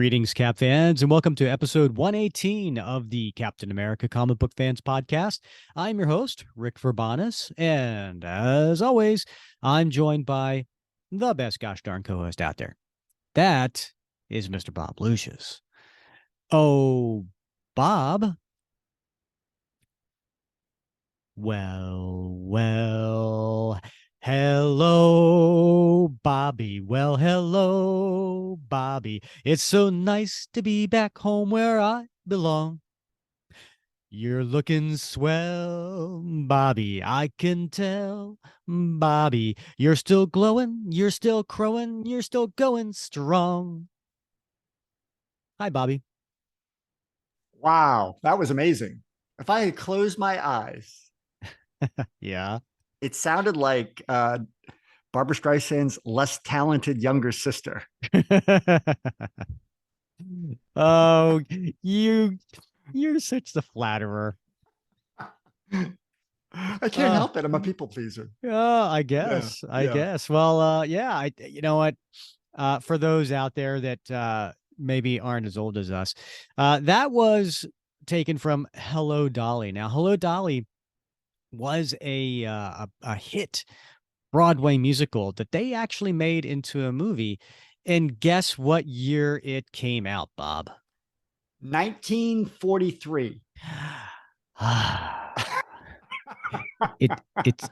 Greetings, Cap fans, and welcome to episode 118 of the Captain America Comic Book Fans Podcast. I'm your host, Rick Verbanis, and as always, I'm joined by the best gosh darn co-host out there. That is Mr. Bob Lucius. Oh, Bob. Well, hello, Bobby. Well, hello, Bobby. It's so nice to be back home where I belong. You're looking swell, Bobby. I can tell, Bobby. You're still glowing, you're still crowing, you're still going strong. Hi, Bobby. Wow, that was amazing. If I had closed my eyes, Yeah. it sounded like Barbara Streisand's less talented younger sister. Oh, you're such the flatterer. I can't help it. I'm a people pleaser. Yeah, I Yeah, guess. I yeah. guess. Well, yeah, you know what? For those out there that maybe aren't as old as us, that was taken from Hello Dolly. Now, Hello Dolly was a hit Broadway musical that they actually made into a movie. And guess what year it came out, Bob? 1943.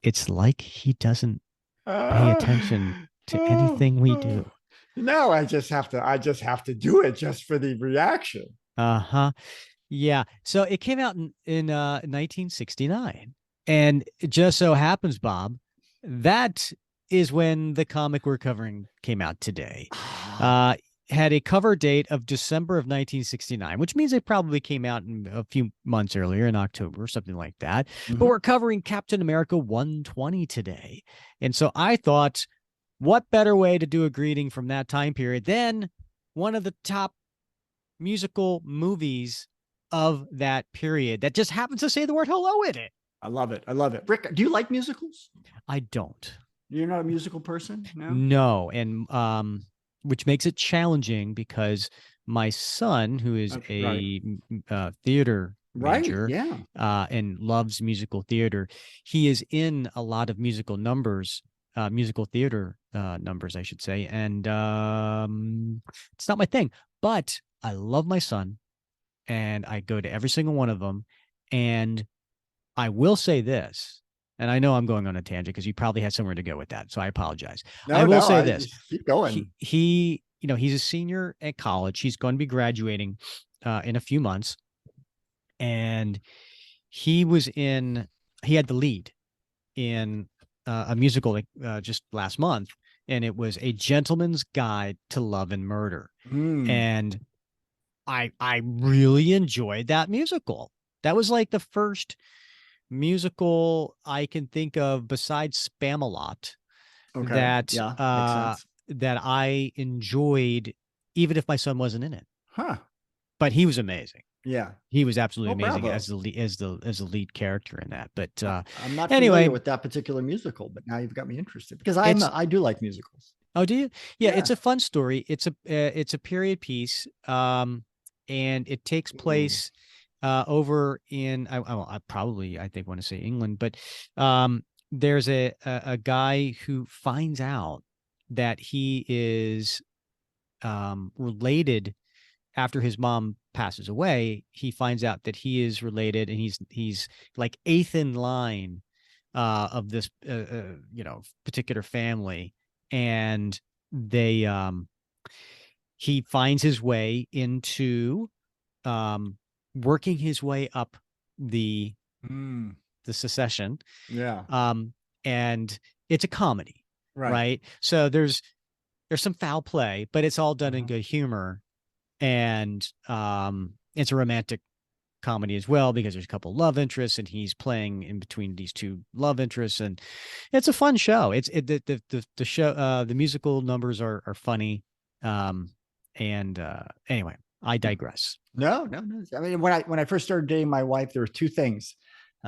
It's like he doesn't pay Uh, attention to oh, anything we oh. do. No, I just have to do it just for the reaction. Uh-huh. Yeah. So it came out in 1969. And it just so happens, Bob, that is when the comic we're covering came out today. Uh had a cover date of December of 1969, which means it probably came out in a few months earlier in October, something like that. But Mhm. we're covering Captain America 120 today. And so I thought, what better way to do a greeting from that time period than one of the top musical movies of that period that just happens to say the word hello in it. I love it. I love it. Rick, do you like musicals? I don't. You're not a musical person? No? No, and which makes it challenging because my son, who is Okay, right. a theater Right. major Yeah. and loves musical theater, he is in a lot of musical numbers, musical theater numbers, I should say, and it's not my thing. But I love my son, and I go to every single one of them, and I will say this, and I know I'm going on a tangent because you probably had somewhere to go with that, so I apologize. I No, will no, say I this: just keep going. he's a senior at college. He's going to be graduating in a few months, and he was in. He had the lead in a musical just last month, and it was A Gentleman's Guide to Love and Murder, Mm, and I really enjoyed that musical. That was like the first musical I can think of besides Spamalot okay. that Yeah, makes sense. that I enjoyed, even if my son wasn't in it. Huh. But he was amazing. Yeah. He was absolutely Oh, amazing bravo. as the lead character in that. But I'm not familiar anyway, with that particular musical, but now you've got me interested because it's I do like musicals. oh, do you? Yeah, Yeah. it's a fun story. It's a period piece, and it takes Mm, place over in I probably I think want to say England, but um, there's a guy who finds out that he is related after his mom passes away. He finds out that he is related, and he's like eighth in line of this particular family, and they he finds his way into um working his way up the mm, the secession, yeah. um and it's a comedy, Right. right? So there's some foul play, but it's all done in Mhm. good humor, and it's a romantic comedy as well because there's a couple love interests and he's playing in between these two love interests, and it's a fun show. The show, the musical numbers are funny. And anyway, I digress. No, no, no. I mean, when I first started dating my wife, there were two things.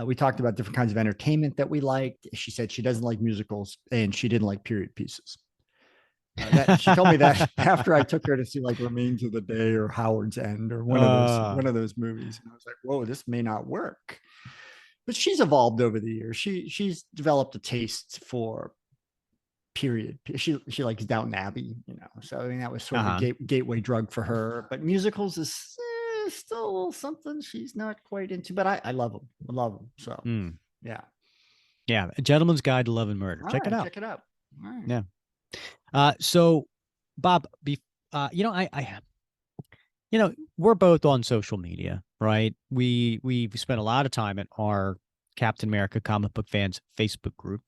We talked about different kinds of entertainment that we liked. She said she doesn't like musicals and she didn't like period pieces. That she told me that after I took her to see like Remains of the Day or Howard's End or one of those movies, and I was like, "Whoa, this may not work." But she's evolved over the years. She's developed a taste for period. She likes Downton Abbey, you know. So I mean, that was sort of a gateway drug for her. But musicals is still something she's not quite into. But I love them. I love them. So yeah, yeah. A Gentleman's Guide to Love and Murder. All Check it right, out. check it out. All right. Yeah. So, Bob, you know, you know, we're both on social media, right? We've spent a lot of time in our Captain America Comic Book Fans Facebook group,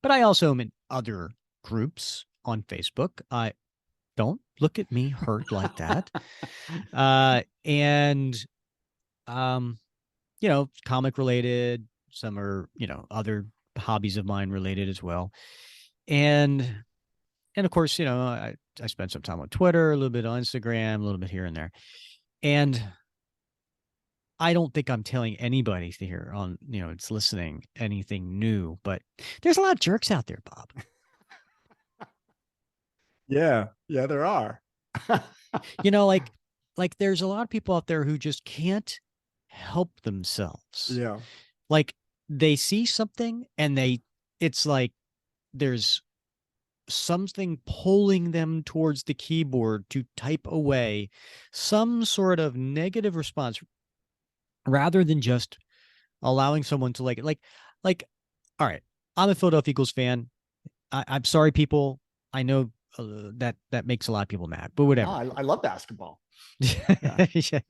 but I also am in other groups on Facebook. I don't look at me hurt like that. And you know, comic related, some are, you know, other hobbies of mine related as well. And of course, you know, I spent some time on Twitter, a little bit on Instagram, a little bit here and there. And I don't think I'm telling anybody here on, you know, it's listening anything new, but there's a lot of jerks out there, Bob. Yeah, there are. You know, like there's a lot of people out there who just can't help themselves. Yeah. Like they see something and it's like there's something pulling them towards the keyboard to type away some sort of negative response rather than just allowing someone to like all right, I'm a Philadelphia Eagles fan. I'm sorry, people. I know that makes a lot of people mad, but whatever. No, I love basketball. Yeah. Yeah.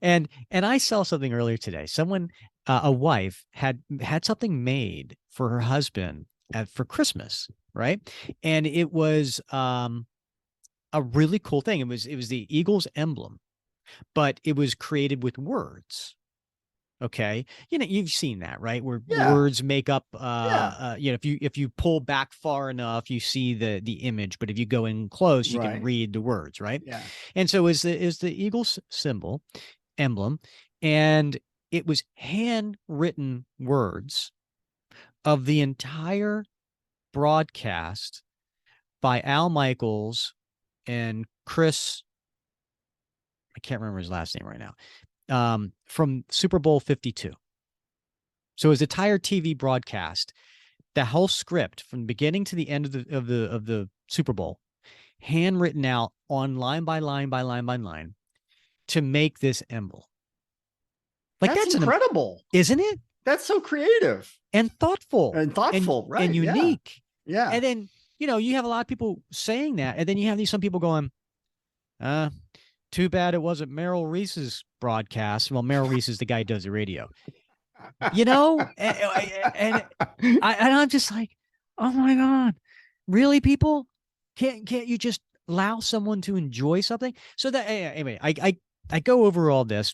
And I saw something earlier today. Someone, a wife had something made for her husband for Christmas, right? And it was a really cool thing. It was the Eagles emblem, but it was created with words. Okay. You know, you've seen that, right? Where words make up you know, if you pull back far enough, you see the image, but if you go in close, you can read the words, right? Yeah. And so is the Eagles symbol, emblem, and it was handwritten words of the entire broadcast by Al Michaels and Chris, I can't remember his last name right now, from Super Bowl 52. So his entire TV broadcast, the whole script from beginning to the end of the Super Bowl, handwritten out on line by line by line by line to make this emblem. Like that's incredible, isn't it? That's so creative and thoughtful right? And unique. Yeah. And then, you know, you have a lot of people saying that, and then you have some people going, too bad it wasn't Merrill Reese's broadcast. Well, Merrill Reese is the guy who does the radio. You know, and I'm just like, oh my God, really, people? Can't you just allow someone to enjoy something? So that anyway, I go over all this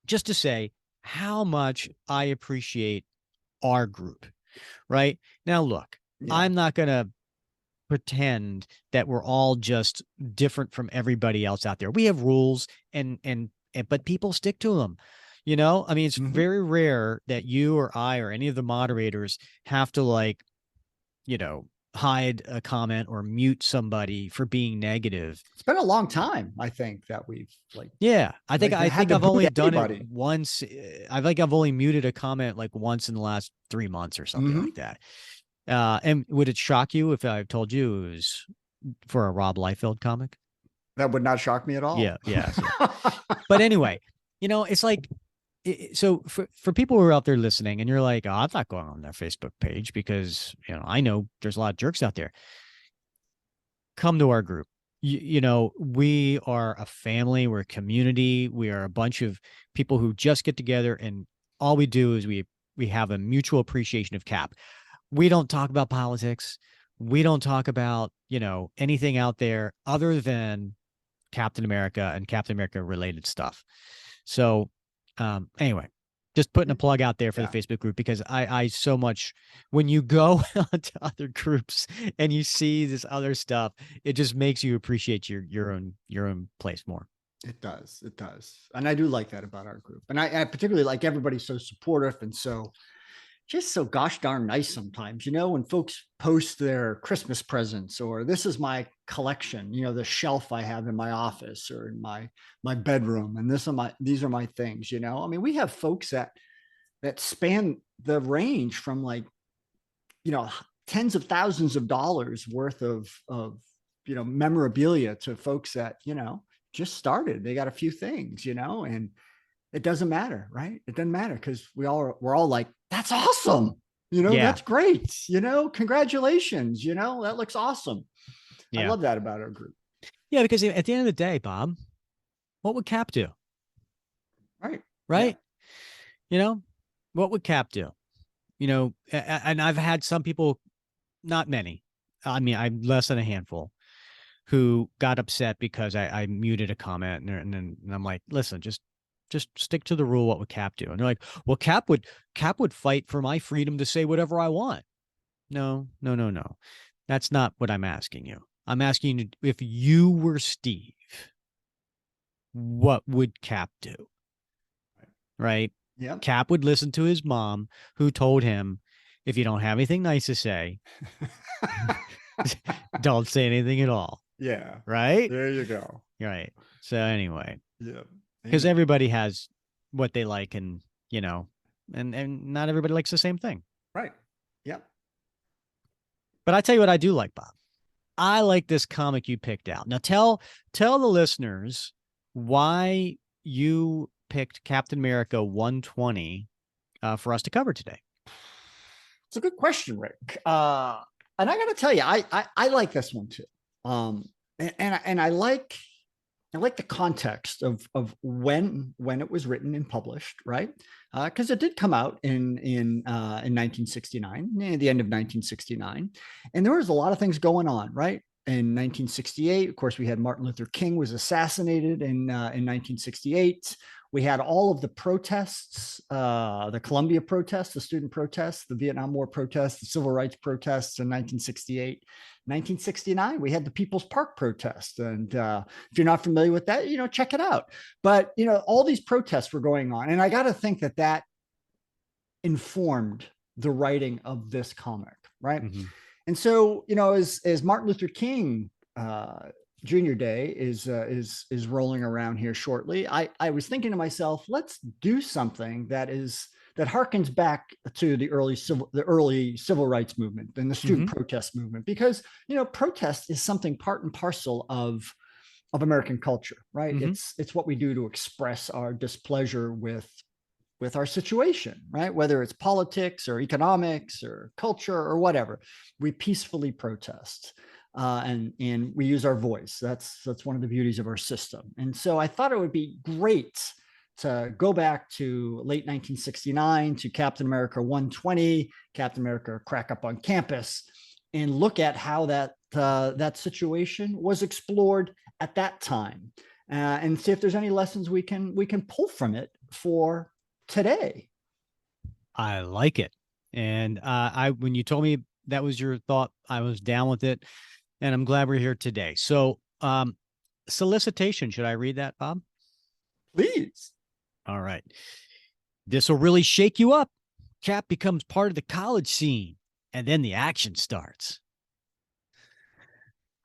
just to say how much I appreciate our group. Right now, look, I'm not gonna pretend that we're all just different from everybody else out there. We have rules and but people stick to them. You know, I mean, it's very rare that you or I or any of the moderators have to, like, you know, hide a comment or mute somebody for being negative. It's been a long time, I think, that we've I think I've only done it once. I've only muted a comment like once in the last 3 months or something like that. And would it shock you if I told you it was for a Rob Liefeld comic? That would not shock me at all. Yeah. But anyway, you know, it's like, so for people who are out there listening and you're like, oh, I'm not going on their Facebook page because, you know, I know there's a lot of jerks out there. Come to our group. You know, we are a family. We're a community. We are a bunch of people who just get together, and all we do is we have a mutual appreciation of Cap. We don't talk about politics. We don't talk about, you know, anything out there other than Captain America and Captain America related stuff. So anyway, just putting a plug out there for the Facebook group, because I so much, when you go to other groups and you see this other stuff, it just makes you appreciate your own place more. It does. And I do like that about our group. And I particularly like everybody's so supportive and so just so gosh darn nice sometimes, when folks post their Christmas presents, or this is my collection, the shelf I have in my office or in my bedroom, and these are my things. I mean, we have folks that span the range from like, tens of thousands of dollars worth of memorabilia to folks that, just started. They got a few things, and it doesn't matter, right? It doesn't matter because we're all like, that's awesome. Yeah. That's great. Congratulations. That looks awesome. I Yeah. love that about our group. Yeah. Because at the end of the day, Bob, what would Cap do? Right. Yeah. Right. What would Cap do? And I've had some people, not many, I mean, I'm less than a handful, who got upset because I muted a comment, and I'm like, listen, just stick to the rule. What would Cap do? And they're like, well, Cap would fight for my freedom to say whatever I want. No, no, no, no. That's not what I'm asking you. I'm asking you, if you were Steve, what would Cap do? Right? Yeah. Cap would listen to his mom, who told him, if you don't have anything nice to say, don't say anything at all. Yeah. Right? There you go. Right. So anyway, Yeah. because everybody has what they like, and and not everybody likes the same thing. Right. Yeah. But I tell you what I do like, Bob. I like this comic you picked out. Now tell the listeners why you picked Captain America 120 for us to cover today. It's a good question, Rick. And I got to tell you, I like this one too. And I like the context of when it was written and published, right? Because it did come out in 1969, near the end of 1969, and there was a lot of things going on, right? In 1968, of course, we had Martin Luther King was assassinated in 1968. We had all of the protests, the Columbia protests, the student protests, the Vietnam War protests, the civil rights protests in 1968. 1969, we had the People's Park protest. And if you're not familiar with that, check it out. But, all these protests were going on. And I got to think that informed the writing of this comic, right? Mm-hmm. And so, as Martin Luther King Junior Day is rolling around here shortly, I was thinking to myself, let's do something that harkens back to the early civil rights movement and the student protest movement, because protest is something part and parcel of American culture, right? It's what we do to express our displeasure with our situation, right? Whether it's politics or economics or culture or whatever, we peacefully protest. And we use our voice. That's one of the beauties of our system. And so I thought it would be great to go back to late 1969 to Captain America 120, Captain America Crack Up on Campus, and look at how that situation was explored at that time, and see if there's any lessons we can pull from it for today. I like it. And when you told me that was your thought, I was down with it. And I'm glad we're here today. So, solicitation, should I read that, Bob? Please. All right. This will really shake you up. Cap becomes part of the college scene, and then the action starts.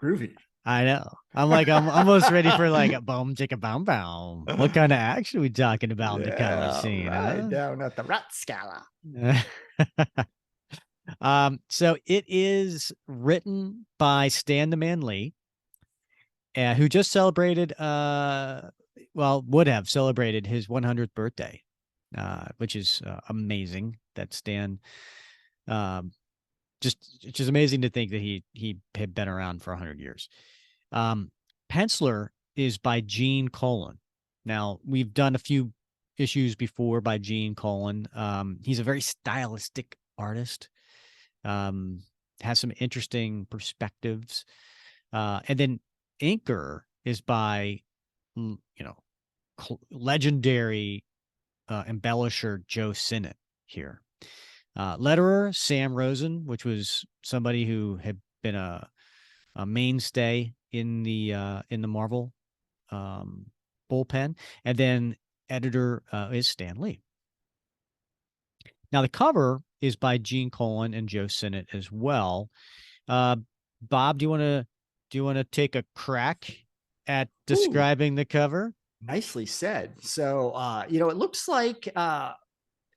Groovy. I know. I'm almost ready for like a boom, chicka, boom, boom. What kind of action are we talking about in the college scene? Right, down at the rat scala. So it is written by Stan the Man Lee, who just celebrated, would have celebrated his 100th birthday, which is amazing that Stan, just amazing to think that he had been around for 100 years. Penciler is by Gene Colan. Now, we've done a few issues before by Gene Colan. He's a very stylistic artist. Has some interesting perspectives. And then inker is by, legendary embellisher Joe Sinnott here. Letterer, Sam Rosen, which was somebody who had been a mainstay in the Marvel bullpen. And then editor is Stan Lee. Now, the cover is by Gene Colan and Joe Sinnott as well. Uh, Bob, do you want to take a crack at Ooh, describing the cover? nicely said. So, it looks like,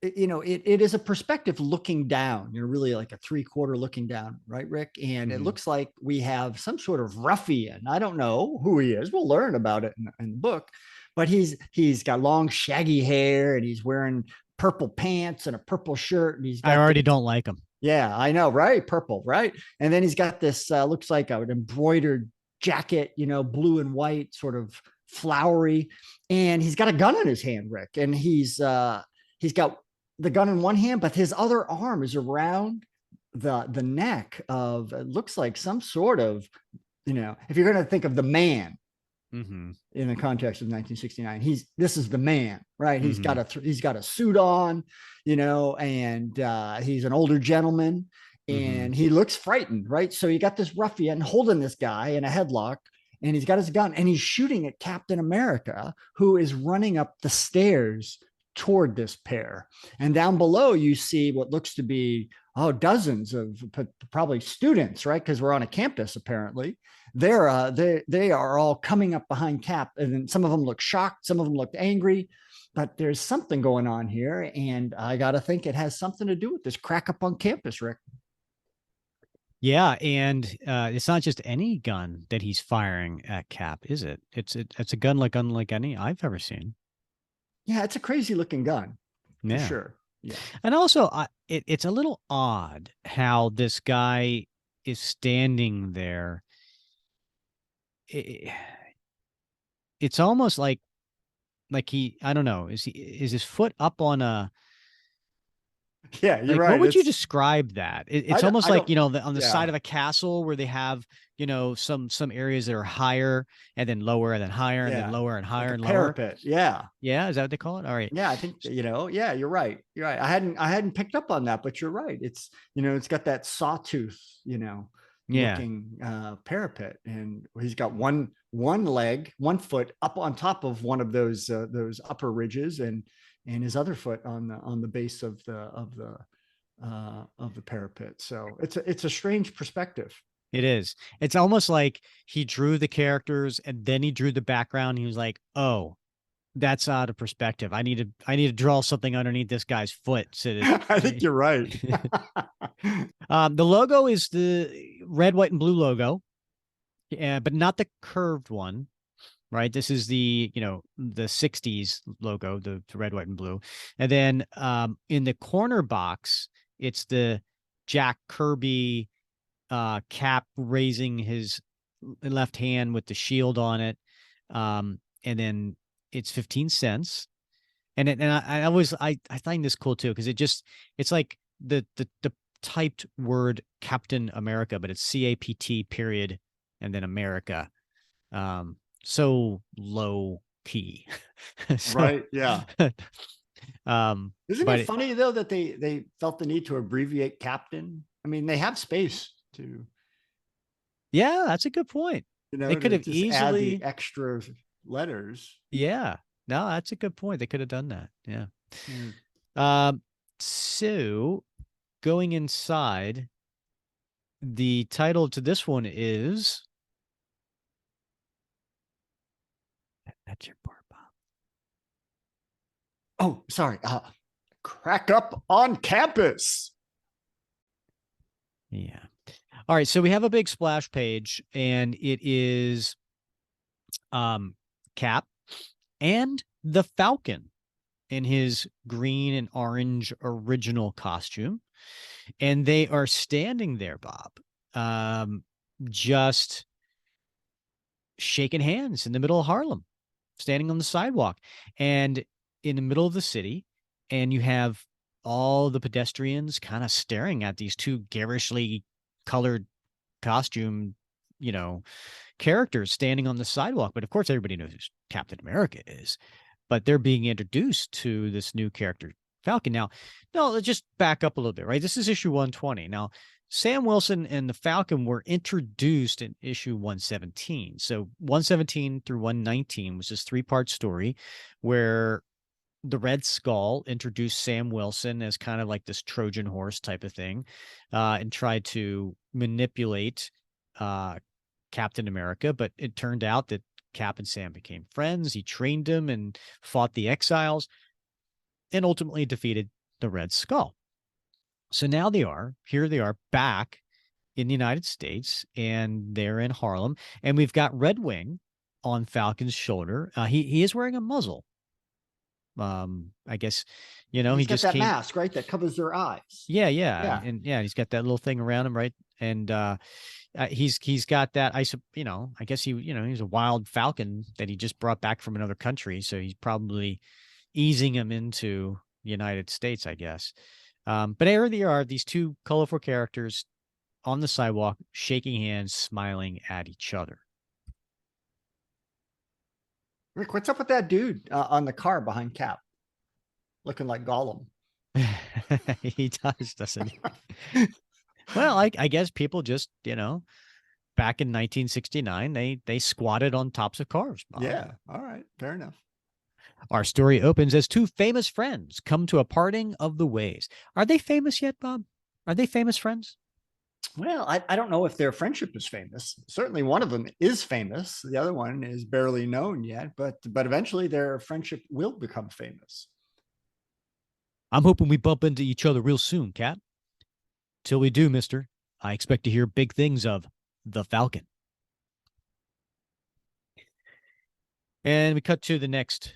it is a perspective looking down, really like a 3/4 looking down, right, Rick? And it Mm-hmm. looks like we have some sort of ruffian. I don't know who he is. We'll learn about it in the book, but he's got long shaggy hair and he's wearing purple pants and a purple shirt and he's I got already don't like him. yeah, I know, right? Purple, right? And then he's got this looks like an embroidered jacket, blue and white, sort of flowery, and he's got a gun in his hand, Rick, and he's got the gun in one hand, but his other arm is around the neck of it looks like some sort of, if you're going to think of the man Mm-hmm. in the context of 1969, this is the man, right? Mm-hmm. He's got a suit on, and he's an older gentleman Mm-hmm. and he looks frightened, right? So you got this ruffian holding this guy in a headlock and he's got his gun and he's shooting at Captain America, who is running up the stairs toward this pair. And down below you see what looks to be dozens of probably students, right? Because we're on a campus apparently. They are all coming up behind Cap, and then some of them look shocked, some of them look angry, but there's something going on here, and I got to think it has something to do with this crack up on campus, Rick. Yeah, and it's not just any gun that he's firing at Cap, is it? It's a gun like unlike any I've ever seen. Yeah, it's a crazy looking gun for Yeah, sure. Yeah, and also it's a little odd how this guy is standing there. It, it's almost like he I don't know is his foot up on a yeah, you're like what right. would you describe that? It's almost I like don't. on the Yeah, side of a castle where they have some areas that are higher and then lower and then higher and then yeah, lower and like higher a and lower. parapet. Yeah, Yeah, is that what they call it? All right. yeah, I think yeah, you're right. You're right. I hadn't picked up on that, but you're right. It's got that sawtooth, Yeah. looking parapet, and he's got one leg, one foot up on top of one of those upper ridges, and his other foot on the base of the parapet. So it's a strange perspective. It is. It's almost like he drew the characters and then he drew the background. He was like, "Oh, that's out of perspective. I need to draw something underneath this guy's foot so I think you're right. that the logo is the red, white, and blue logo, but not the curved one, right? This is the 60s logo, the red, white, and blue. And then in the corner box, it's the Jack Kirby Cap raising his left hand with the shield on it. And then it's 15 cents. And I always I find this cool too because it's like the typed word Captain America, but it's CAPT period and then America. So low key. So Right. Yeah. Isn't but it funny though that they felt the need to abbreviate captain? I mean, they have space yeah, that's a good point. They could to have just add the easily, extra letters. yeah. No, that's a good point. They could have done that. Yeah. Mm. Um, so going inside, the title to this one is that's your part, Bob. Oh, sorry. Crack up on campus. Yeah. All right. So we have a big splash page, and it is Cap and the Falcon in his green and orange original costume. And they are standing there, Bob, just shaking hands in the middle of Harlem, standing on the sidewalk and in the middle of the city. And you have all the pedestrians kind of staring at these two garishly colored costume, you know, characters standing on the sidewalk. But of course, everybody knows who Captain America is, but they're being introduced to this new character, Falcon. Now, no, let's just back up a little bit, right? This is issue 120. Now, Sam Wilson and the Falcon were introduced in issue 117. So 117 through 119 was this three-part story where the Red Skull introduced Sam Wilson as kind of like this Trojan horse type of thing, and tried to manipulate Captain America. But it turned out that Cap and Sam became friends. He trained him and fought the exiles and ultimately defeated the Red Skull. So now here they are back in the United States, and they're in Harlem. And we've got Red Wing on Falcon's shoulder. He is wearing a muzzle. I guess, he He's got just that came. mask, right? That covers their eyes. Yeah, Yeah. and yeah, he's got that little thing around him, right? And he's got that. I guess he's a wild falcon that he just brought back from another country, so he's probably easing him into the United States, I guess. But there they are, these two colorful characters on the sidewalk, shaking hands, smiling at each other. Rick, what's up with that dude on the car behind Cap? Looking like Gollum. He does, doesn't he? Well, I guess people just, back in 1969, they squatted on tops of cars, Bob. Yeah. All right. Fair enough. Our story opens as two famous friends come to a parting of the ways. Are they famous yet, Bob? Are they famous friends? Well, I don't know if their friendship is famous. Certainly one of them is famous. The other one is barely known yet, but eventually their friendship will become famous. I'm hoping we bump into each other real soon, Cap. Till we do, mister, I expect to hear big things of the Falcon. And we cut to the next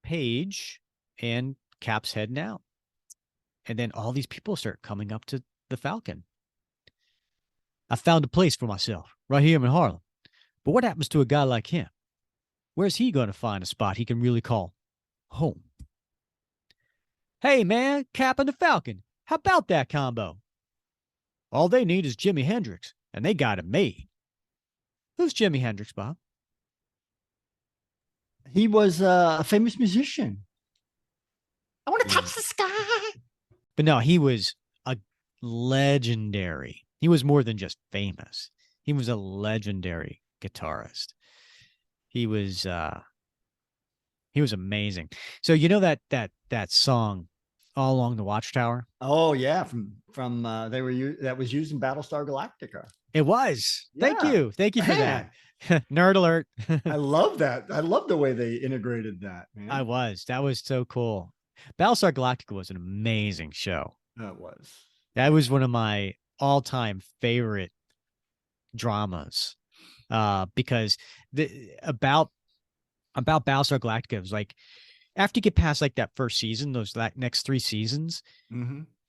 page, and Cap's heading out. And then all these people start coming up to the Falcon. I found a place for myself right here in Harlem. But what happens to a guy like him? Where's he going to find a spot he can really call home? Hey, man, Cap and the Falcon. How about that combo? All they need is Jimi Hendrix, and they got it made. Who's Jimi Hendrix, Bob? He was a famous musician. I want to touch the sky. But no, he was a legendary. He was more than just famous. He was a legendary guitarist. He was amazing. So that song, All Along the Watchtower. Oh yeah, from that was used in Battlestar Galactica. It was. Yeah. Thank you for that. Nerd alert. I love that. I love the way they integrated that, man. That was so cool. Battlestar Galactica was an amazing show. That was. That was one of my all-time favorite dramas. Because about Battlestar Galactica, it was like after you get past like that first season, those next 3 seasons,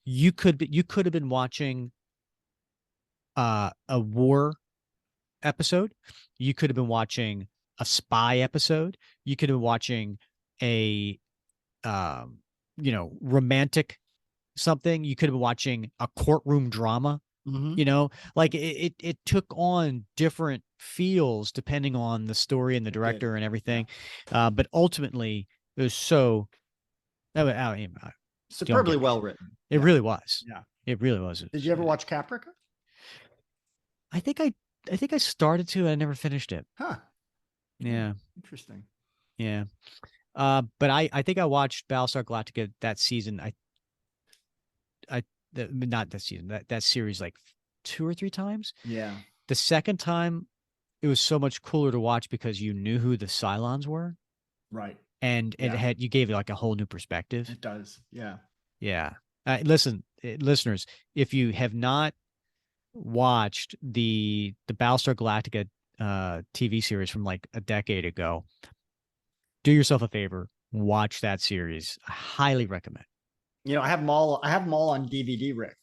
you could have been watching a war episode. You could have been watching a spy episode. You could have been watching a romantic something. You could have been watching a courtroom drama. Like it took on different feels depending on the story and the director and everything. Yeah. But ultimately it was superbly well written. It really was. Yeah. It really was. Did you ever watch Caprica? I think I started to, I never finished it. Huh. Yeah. Interesting. Yeah. But I think I watched Battlestar Galactica that season. Not that season, that series like 2 or 3 times. Yeah. The second time, it was so much cooler to watch because you knew who the Cylons were. Right. And you gave it like a whole new perspective. It does. Yeah. Yeah. Listen, listeners, if you have not watched the Battlestar Galactica TV series from like a decade ago, do yourself a favor, watch that series. I highly recommend. I have them all on DVD, Rick.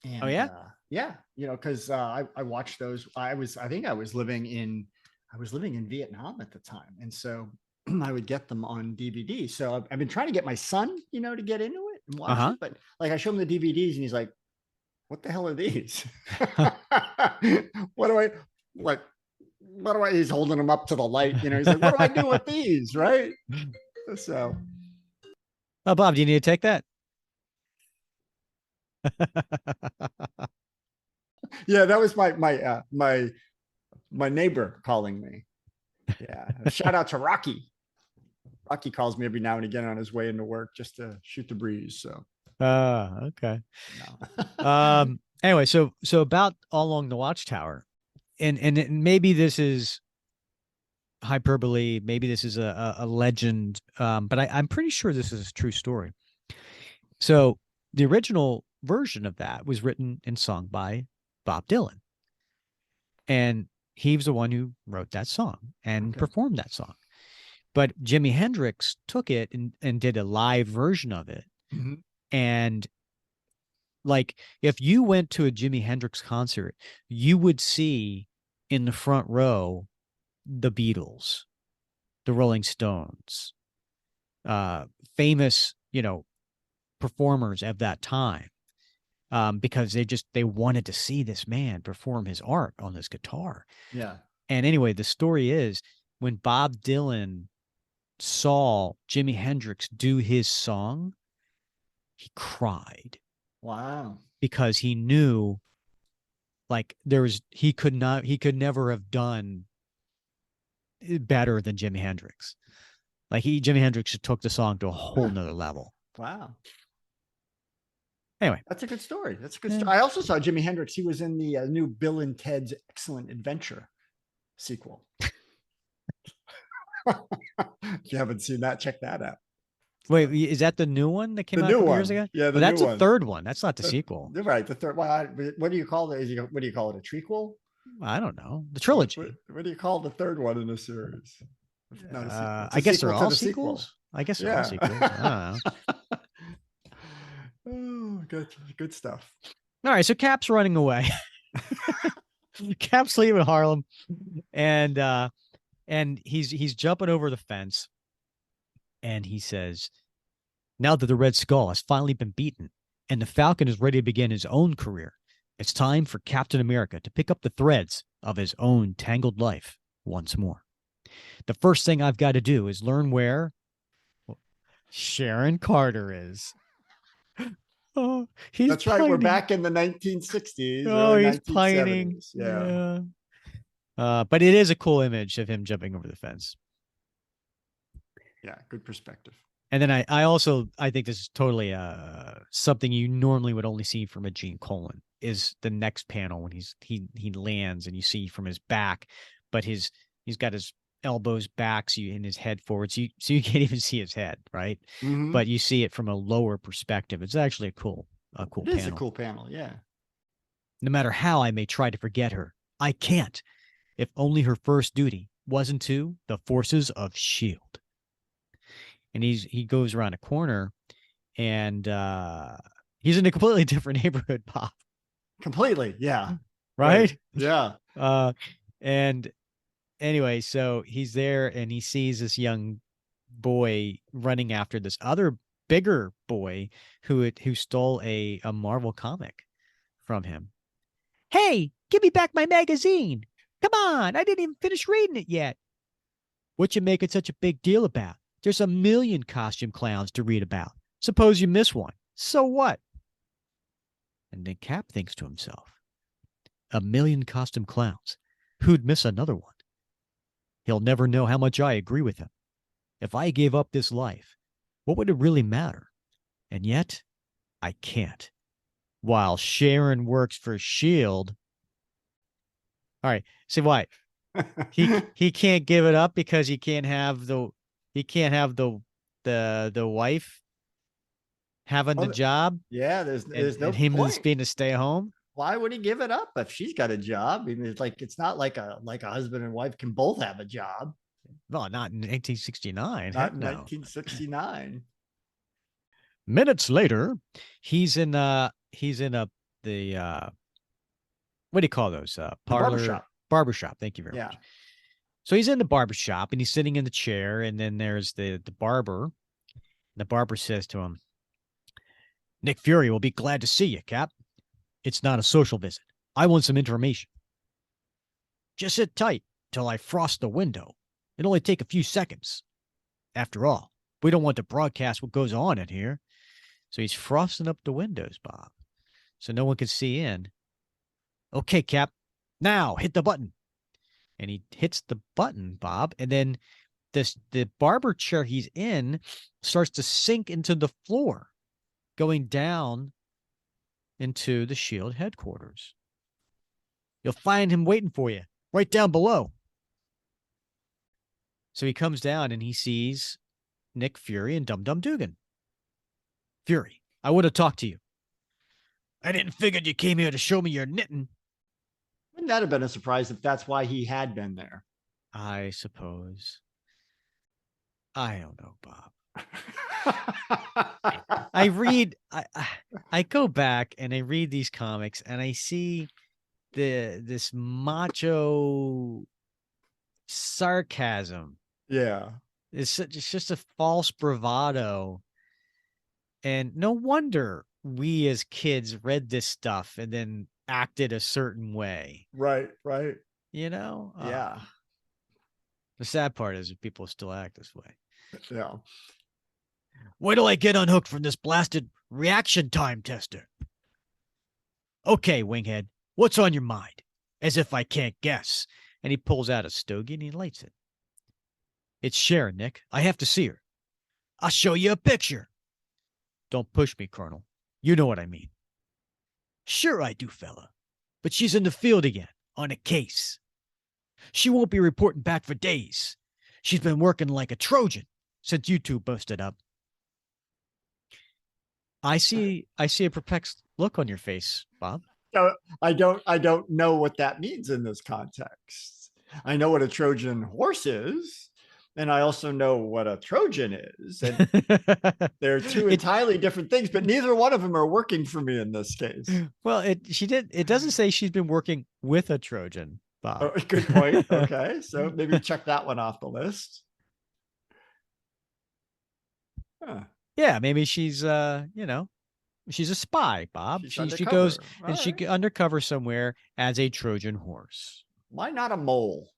And, oh yeah? Yeah. Because I watched those. I think I was living in Vietnam at the time. And so I would get them on DVD. So I've been trying to get my son, to get into it and watch it. But like I show him the DVDs and he's like, what the hell are these? What do I, he's holding them up to the light. He's like, what do I do with these? Right. So. Oh, Bob, do you need to take that? Yeah, that was my neighbor calling me. Yeah. Shout out to Rocky. Rocky calls me every now and again on his way into work just to shoot the breeze. So, Okay. no. Anyway, so about All Along the Watchtower, and maybe this is hyperbole, maybe this is a legend, but I'm pretty sure this is a true story. So the original version of that was written and sung by Bob Dylan, and he was the one who wrote that song and performed that song. But Jimi Hendrix took it and did a live version of it. Mm-hmm. And like, if you went to a Jimi Hendrix concert, you would see in the front row the Beatles, the Rolling Stones, famous, performers of that time, because they wanted to see this man perform his art on this guitar. Yeah. And anyway, the story is when Bob Dylan saw Jimi Hendrix do his song, he cried. Wow. Because he knew, like, he could never have done better than Jimi Hendrix. Like, Jimi Hendrix took the song to a whole nother level. Wow. Anyway, that's a good story. That's a good story. I also saw Jimi Hendrix. He was in the new Bill and Ted's Excellent Adventure sequel. If you haven't seen that, check that out. Wait, is that the new one that came out a couple years ago? Yeah, that's a third one. That's not the sequel. Right, the third. What do you call it? What do you call it? A trequel? I don't know. The trilogy. What do you call the third one in the series? I guess they're all sequels. I guess they're all sequels. I don't know. Oh, good stuff. All right, so Cap's running away. Cap's leaving Harlem, and he's jumping over the fence, and he says, "Now that the Red Skull has finally been beaten, and the Falcon is ready to begin his own career, it's time for Captain America to pick up the threads of his own tangled life once more. The first thing I've got to do is learn where Sharon Carter is." Oh, that's right. We're back in the 1960s. Oh, he's pining. Yeah. But it is a cool image of him jumping over the fence. Yeah, good perspective. And then I think this is totally something you normally would only see from a Gene Colan, is the next panel when he lands and you see from his back, but he's got his elbows back, so in his head forward, so you can't even see his head, right? Mm-hmm. But you see it from a lower perspective. It's actually a cool panel. It is a cool panel, yeah. No matter how I may try to forget her, I can't. If only her first duty wasn't to the forces of S.H.I.E.L.D. And he goes around a corner, and he's in a completely different neighborhood, Bob. Completely, yeah. Right? Yeah. And anyway, so he's there and he sees this young boy running after this other bigger boy who stole a Marvel comic from him. "Hey, give me back my magazine. Come on, I didn't even finish reading it yet." "What you making such a big deal about? There's a million costume clowns to read about. Suppose you miss one. So what?" And then Cap thinks to himself, a million costume clowns. Who'd miss another one? He'll never know how much I agree with him. If I gave up this life, what would it really matter? And yet, I can't. While Sharon works for S.H.I.E.L.D. All right, see what? He can't give it up because he can't have the wife having the job. Yeah, there's no him point. Just being to stay home. Why would he give it up if she's got a job? I mean, it's not like a husband and wife can both have a job. No, not in 1969. Not in 1969. Minutes later, he's in the what do you call those? Parlor, barbershop. Thank you very much. So he's in the barbershop and he's sitting in the chair, and then there's the barber. The barber says to him, "Nick Fury will be glad to see you, Cap. It's not a social visit. I want some information. Just sit tight till I frost the window. It'll only take a few seconds. After all, we don't want to broadcast what goes on in here." So he's frosting up the windows, Bob, so no one can see in. "Okay, Cap, now hit the button." And he hits the button, Bob, and then the barber chair he's in starts to sink into the floor, going down into the SHIELD headquarters. You'll find him waiting for you right down below. So he comes down and he sees Nick Fury and Dum Dum Dugan. Fury, I would have talked to you. I didn't figure you came here to show me your knitting. Wouldn't that have been a surprise if that's why he had been there? I suppose. I don't know, Bob. I go back and I read these comics and I see this macho sarcasm. Yeah. It's just a false bravado. And no wonder we as kids read this stuff and then acted a certain way. Right. You know? Yeah. The sad part is that people still act this way. Yeah. Wait till I get unhooked from this blasted reaction time tester. Okay, Winghead, what's on your mind? As if I can't guess. And he pulls out a stogie and he lights it. It's Sharon, Nick. I have to see her. I'll show you a picture. Don't push me, Colonel. You know what I mean. Sure I do, fella. But she's in the field again, on a case. She won't be reporting back for days. She's been working like a Trojan since you two busted up. I see a perplexed look on your face, Bob. I don't know what that means in this context. I know what a Trojan horse is, and I also know what a Trojan is. And they're two entirely different things, but neither one of them are working for me in this case. Well, it doesn't say she's been working with a Trojan, Bob. Oh, good point. Okay, so maybe check that one off the list. Huh. Yeah, maybe she's she's a spy, Bob. She goes and she undercover somewhere as a Trojan horse. Why not a mole?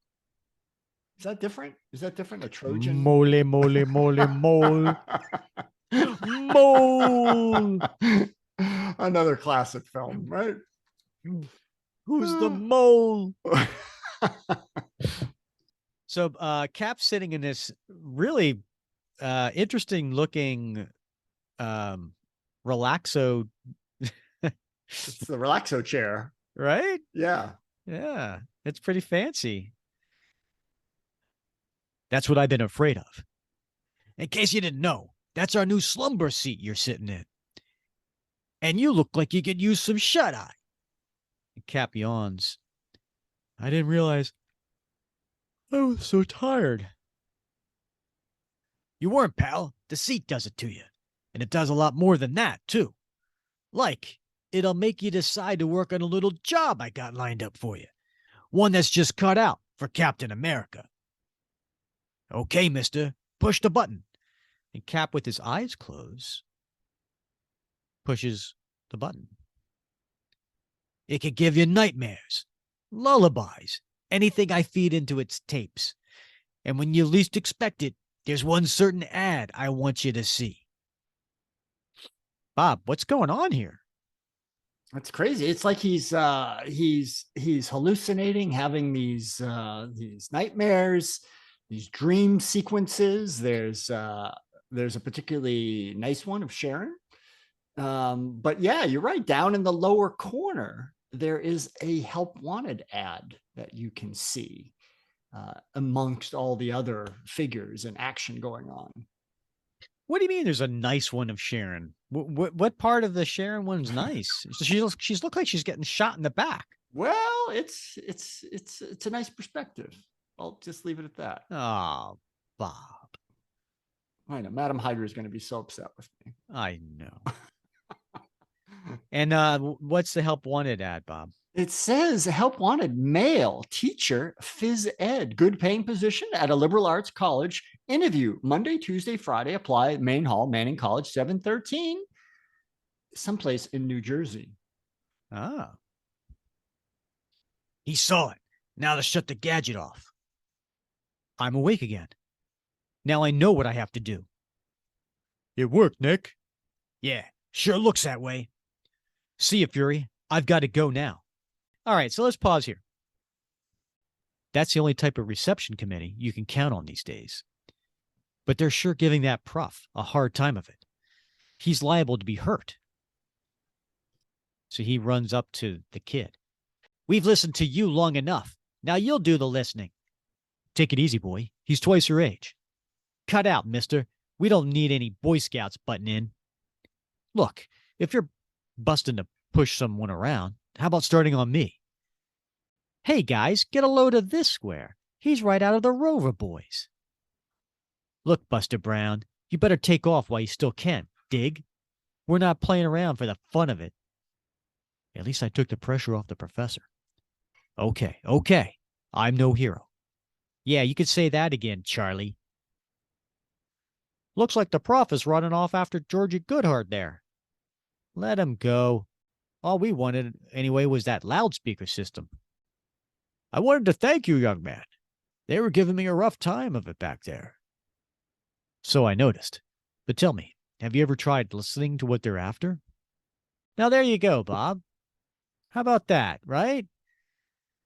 Is that different? A Trojan? Mole, mole, mole, mole. Mole. Another classic film, right? Who's the mole? So Cap's sitting in this really interesting looking relaxo. It's the relaxo chair, right? Yeah, it's pretty fancy. That's what I've been afraid of. In case you didn't know, that's our new slumber seat you're sitting in. And you look like you could use some shut-eye. Cap yawns. I didn't realize I was so tired. You weren't, pal. The seat does it to you. And it does a lot more than that, too. Like, it'll make you decide to work on a little job I got lined up for you. One that's just cut out for Captain America. Okay, mister, push the button. And Cap, with his eyes closed, pushes the button. It could give you nightmares, lullabies, anything I feed into its tapes. And when you least expect it, there's one certain ad I want you to see. Bob, what's going on here? That's crazy. It's like he's hallucinating, having these nightmares, these dream sequences. There's a particularly nice one of Sharon. But yeah, you're right. Down in the lower corner, there is a help wanted ad that you can see amongst all the other figures and action going on. What do you mean there's a nice one of Sharon? What part of the Sharon one's nice? She's looked like she's getting shot in the back. Well, it's a nice perspective. I'll just leave it at that. Oh, Bob. I know. Madam Hydra is going to be so upset with me. I know. And what's the help wanted ad, Bob? It says help wanted male teacher phys ed, good paying position at a liberal arts college. Interview Monday, Tuesday, Friday. Apply at Main Hall, Manning College, 713, someplace in New Jersey. Ah. He saw it. Now to shut the gadget off. I'm awake again. Now I know what I have to do. It worked, Nick. Yeah, sure looks that way. See you, Fury. I've got to go now. All right, so let's pause here. That's the only type of reception committee you can count on these days. but they're sure giving that prof a hard time of it. He's liable to be hurt. So he runs up to the kid. We've listened to you long enough. Now you'll do the listening. Take it easy, boy. He's twice your age. Cut out, mister. We don't need any Boy Scouts butting in. Look, if you're busting to push someone around, how about starting on me? Hey, guys, get a load of this square. He's right out of the Rover Boys. Look, Buster Brown, you better take off while you still can. Dig? We're not playing around for the fun of it. At least I took the pressure off the professor. Okay. I'm no hero. Yeah, you could say that again, Charlie. Looks like the prof is running off after Georgie Goodhart there. Let him go. All we wanted, anyway, was that loudspeaker system. I wanted to thank you, young man. They were giving me a rough time of it back there. So I noticed. But tell me, have you ever tried listening to what they're after? Now there you go, Bob. How about that, right?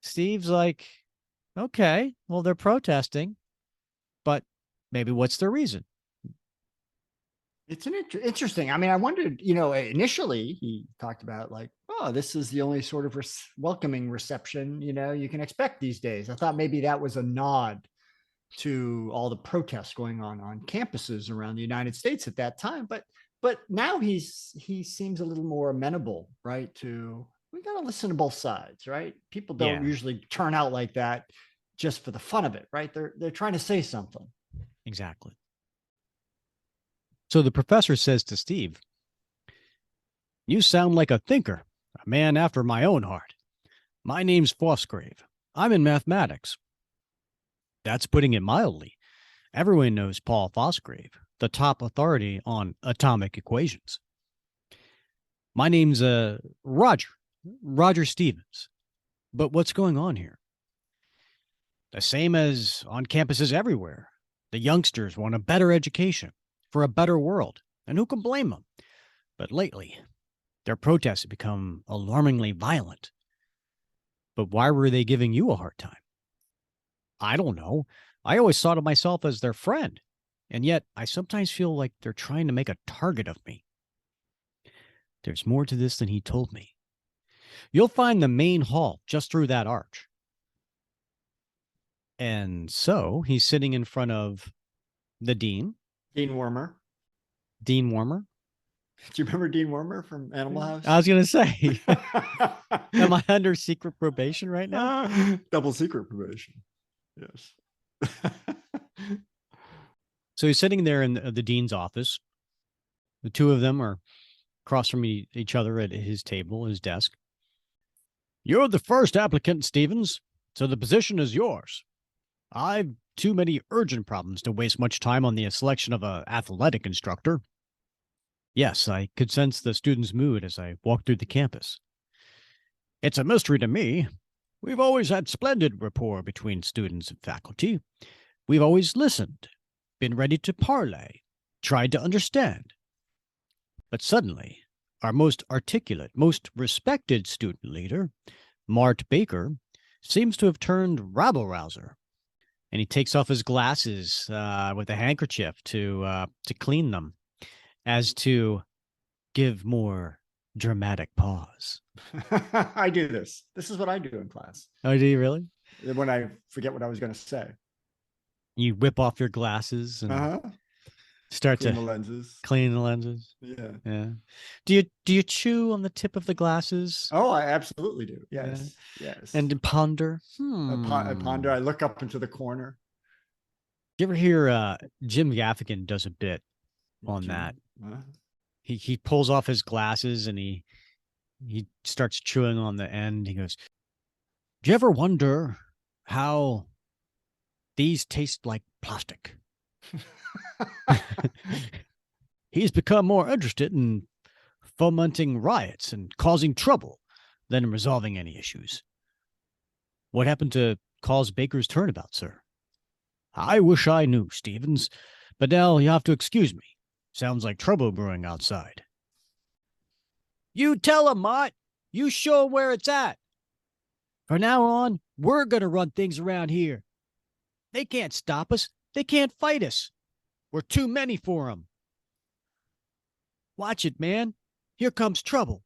Steve's like, okay, well, they're protesting, but maybe what's their reason? It's an interesting. I mean, I wondered, initially he talked about like, oh, this is the only sort of welcoming reception, you can expect these days. I thought maybe that was a nod to all the protests going on campuses around the United States at that time. But now he seems a little more amenable, right? To we got to listen to both sides, right? People don't usually turn out like that just for the fun of it, right? They're trying to say something. Exactly. So the professor says to Steve, you sound like a thinker, a man after my own heart. My name's Fosgrave. I'm in mathematics. That's putting it mildly. Everyone knows Paul Fosgrave, the top authority on atomic equations. My name's Roger Stevens. But what's going on here? The same as on campuses everywhere. The youngsters want a better education for a better world, and who can blame them? But lately, their protests have become alarmingly violent. But why were they giving you a hard time? I don't know. I always thought of myself as their friend, and yet I sometimes feel like they're trying to make a target of me. There's more to this than he told me. You'll find the main hall just through that arch. And so he's sitting in front of the dean. Dean Wormer. Dean Wormer? Do you remember Dean Wormer from Animal House? I was going to say, am I under secret probation right now? Double secret probation. Yes. So he's sitting there in the dean's office. The two of them are across from each other at his table, his desk. You're the first applicant, Stevens, so the position is yours. I've too many urgent problems to waste much time on the selection of an athletic instructor. Yes, I could sense the student's mood as I walked through the campus. It's a mystery to me. We've always had splendid rapport between students and faculty. We've always listened, been ready to parley, tried to understand. But suddenly, our most articulate, most respected student leader, Mart Baker, seems to have turned rabble-rouser. And he takes off his glasses with a handkerchief to clean them, as to give more dramatic pause. I do this. This is what I do in class. Oh, do you really? When I forget what I was going to say. You whip off your glasses and start clean to the lenses. Clean the lenses. Yeah. Do you chew on the tip of the glasses? Oh, I absolutely do. Yes. Yeah. Yes. And ponder. I ponder. I look up into the corner. You ever hear Jim Gaffigan does a bit on that? He pulls off his glasses and he starts chewing on the end. He goes, "Do you ever wonder how these taste like plastic?" He's become more interested in fomenting riots and causing trouble than in resolving any issues. What happened to cause Baker's turnabout, sir? I wish I knew, Stevens, but now you have to excuse me. Sounds like trouble brewing outside. You tell him, Mott. You show him where it's at. From now on, we're going to run things around here. They can't stop us. They can't fight us. We're too many for him. Watch it, man. Here comes trouble.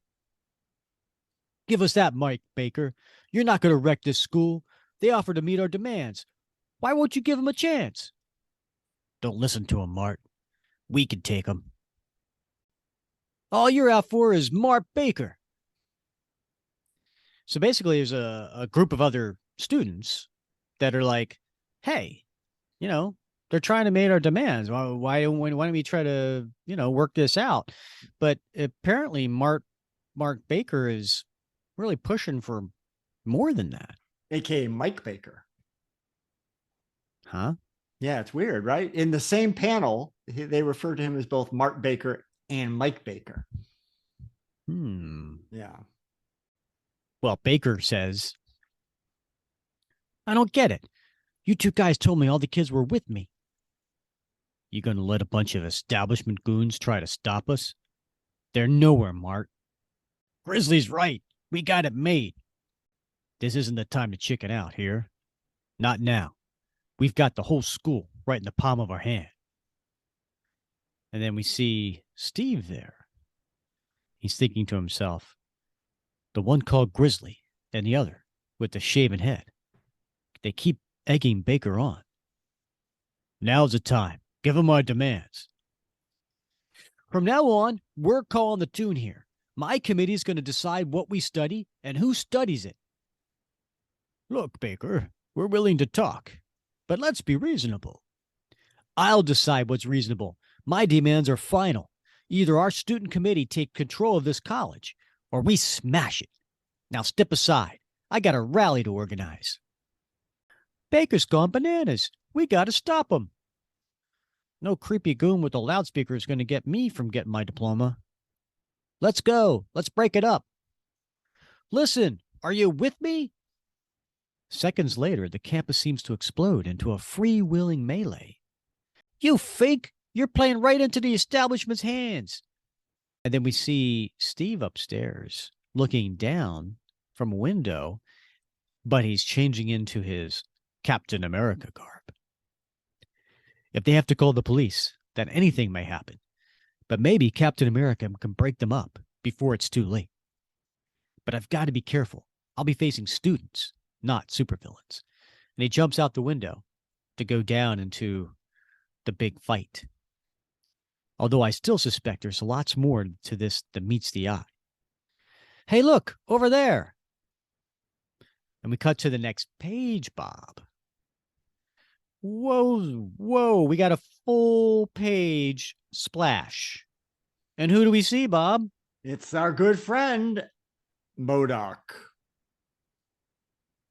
Give us that, Mike Baker. You're not going to wreck this school. They offer to meet our demands. Why won't you give them a chance? Don't listen to him, Mart. We can take him. All you're out for is Mart Baker. So basically, there's a group of other students that are like, hey, they're trying to meet our demands. Why don't we try to, work this out? But apparently Mark Baker is really pushing for more than that. AKA Mike Baker. Huh? Yeah, it's weird, right? In the same panel, they refer to him as both Mark Baker and Mike Baker. Yeah. Well, Baker says, I don't get it. You two guys told me all the kids were with me. You gonna let a bunch of establishment goons try to stop us? They're nowhere, Mart. Grizzly's right. We got it made. This isn't the time to chicken out here. Not now. We've got the whole school right in the palm of our hand. And then we see Steve there. He's thinking to himself, the one called Grizzly and the other with the shaven head. They keep egging Baker on. Now's the time. Give him our demands. From now on, we're calling the tune here. My committee is going to decide what we study and who studies it. Look, Baker, we're willing to talk, but let's be reasonable. I'll decide what's reasonable. My demands are final. Either our student committee take control of this college, or we smash it. Now step aside. I got a rally to organize. Baker's gone bananas. We got to stop him. No creepy goon with a loudspeaker is going to get me from getting my diploma. Let's go. Let's break it up. Listen, are you with me? Seconds later, the campus seems to explode into a freewheeling melee. You fake! You're playing right into the establishment's hands. And then we see Steve upstairs looking down from a window, but he's changing into his Captain America garb. If they have to call the police, then anything may happen. But maybe Captain America can break them up before it's too late. But I've got to be careful. I'll be facing students, not supervillains. And he jumps out the window to go down into the big fight. Although I still suspect there's lots more to this than meets the eye. Hey, look, over there. And we cut to the next page, Bob. Whoa, we got a full page splash. And who do we see, Bob? It's our good friend, M.O.D.O.K.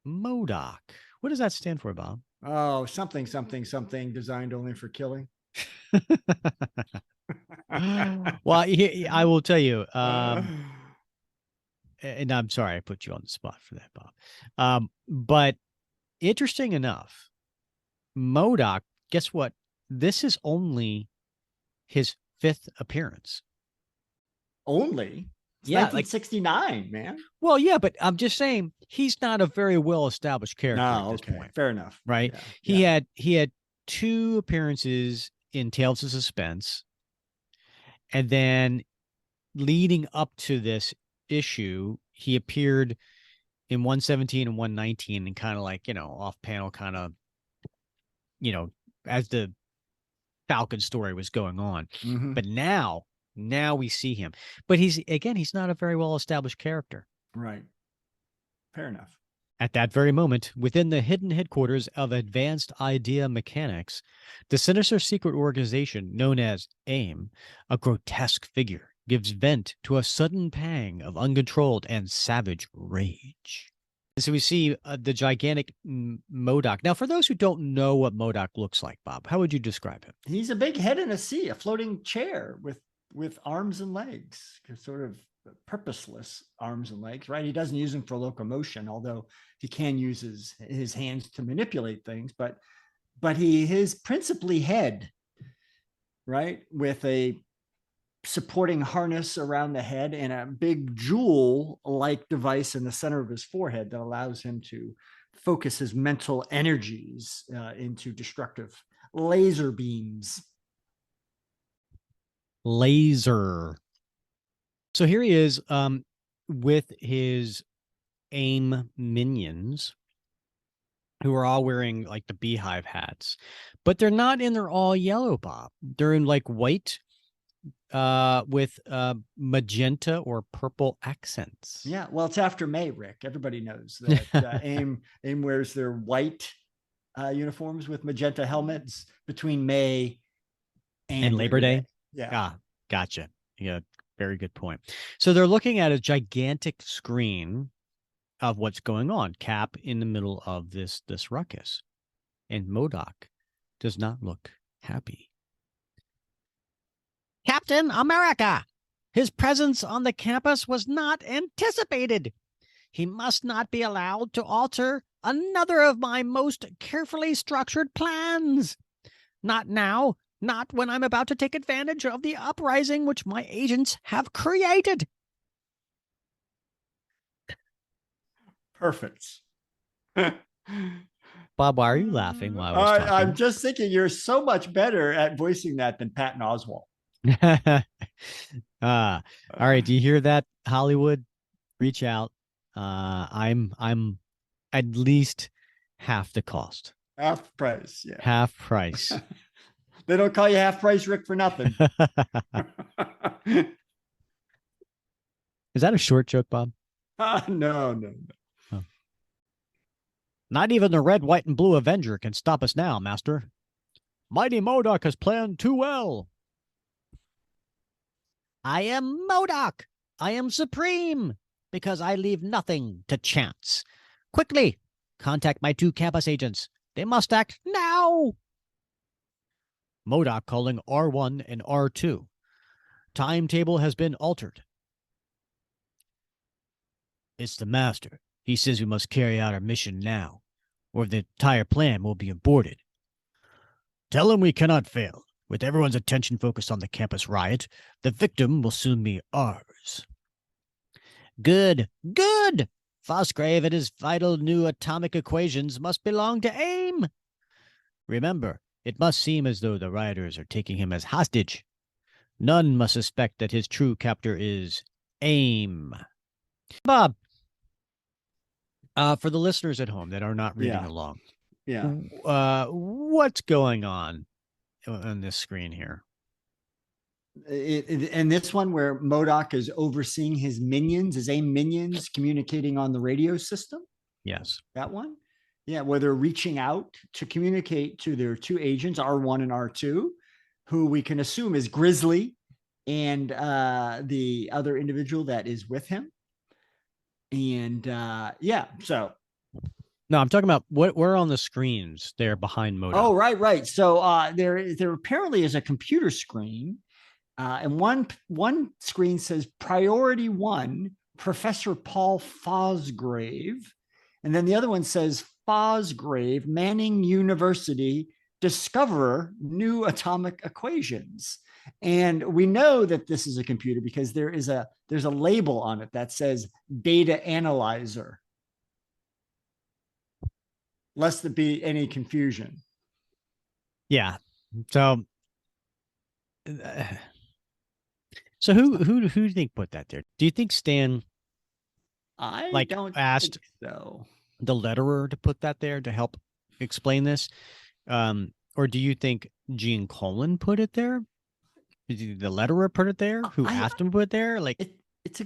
M.O.D.O.K. What does that stand for, Bob? Oh, something designed only for killing. Well, I will tell you, and I'm sorry I put you on the spot for that, Bob. But interesting enough, M.O.D.O.K, guess what? This is only his 5th appearance. Only? It's 1969, man. Well, yeah, but I'm just saying he's not a very well-established character at this point. Fair enough. Right? Yeah. He had 2 appearances in Tales of Suspense. And then leading up to this issue, he appeared in 117 and 119 and kind of like, off panel kind of, as the Falcon story was going on. Mm-hmm. But now we see him. But he's not a very well-established character. Right. Fair enough. At that very moment, within the hidden headquarters of Advanced Idea Mechanics, the sinister secret organization known as AIM, a grotesque figure, gives vent to a sudden pang of uncontrolled and savage rage. And so we see the gigantic M.O.D.O.K. Now, for those who don't know what M.O.D.O.K looks like, Bob, how would you describe him? He's a big head in a sea, a floating chair with arms and legs, sort of purposeless arms and legs, right? He doesn't use them for locomotion, although he can use his hands to manipulate things, but he is principally head, right? With a supporting harness around the head and a big jewel-like device in the center of his forehead that allows him to focus his mental energies into destructive laser beams. Laser. So here he is with his AIM minions who are all wearing like the beehive hats, but they're not in their all yellow, Bob. They're in like white with magenta or purple accents. Yeah, well, it's after May, Rick. Everybody knows that AIM wears their white uniforms with magenta helmets between May And Labor Day. Yeah. Ah, gotcha. Yeah, very good point. So they're looking at a gigantic screen of what's going on. Cap in the middle of this ruckus, and M.O.D.O.K does not look happy. Captain America! His presence on the campus was not anticipated. He must not be allowed to alter another of my most carefully structured plans. Not now, not when I'm about to take advantage of the uprising which my agents have created. Perfect. Bob, why are you laughing while I was talking? I'm just thinking you're so much better at voicing that than Patton Oswalt. All right. Do you hear that, Hollywood? Reach out. I'm at least half the cost. Half price, yeah. Half price. They don't call you half price, Rick, for nothing. Is that a short joke, Bob? No. Oh. Not even the red, white, and blue Avenger can stop us now, Master. Mighty M.O.D.O.K has planned too well. I am M.O.D.O.K. I am supreme because I leave nothing to chance. Quickly, contact my 2 campus agents. They must act now. M.O.D.O.K calling R1 and R2. Timetable has been altered. It's the Master. He says we must carry out our mission now, or the entire plan will be aborted. Tell him we cannot fail. With everyone's attention focused on the campus riot, the victim will soon be ours. Good. Fosgrave and his vital new atomic equations must belong to AIM. Remember, it must seem as though the rioters are taking him as hostage. None must suspect that his true captor is AIM. Bob, for the listeners at home that are not reading along, what's going on this screen here? And this one where M.O.D.O.K is overseeing his minions, his AIM minions, communicating on the radio system. Yes. That one. Yeah, where they're reaching out to communicate to their 2 agents, R1 and R2, who we can assume is Grizzly and the other individual that is with him. And so. No, I'm talking about where on the screens there behind M.O.D.O.K. Oh, right. So there apparently is a computer screen. And one screen says Priority 1, Professor Paul Fosgrave. And then the other one says Fosgrave, Manning University, discoverer, new atomic equations. And we know that this is a computer because there's a label on it that says data analyzer, lest there be any confusion. Yeah. So who do you think put that there? Do you think Stan don't asked think so. The letterer to put that there to help explain this? Or do you think Gene Colan put it there? Did the letterer put it there? Who asked him to put it there? It's a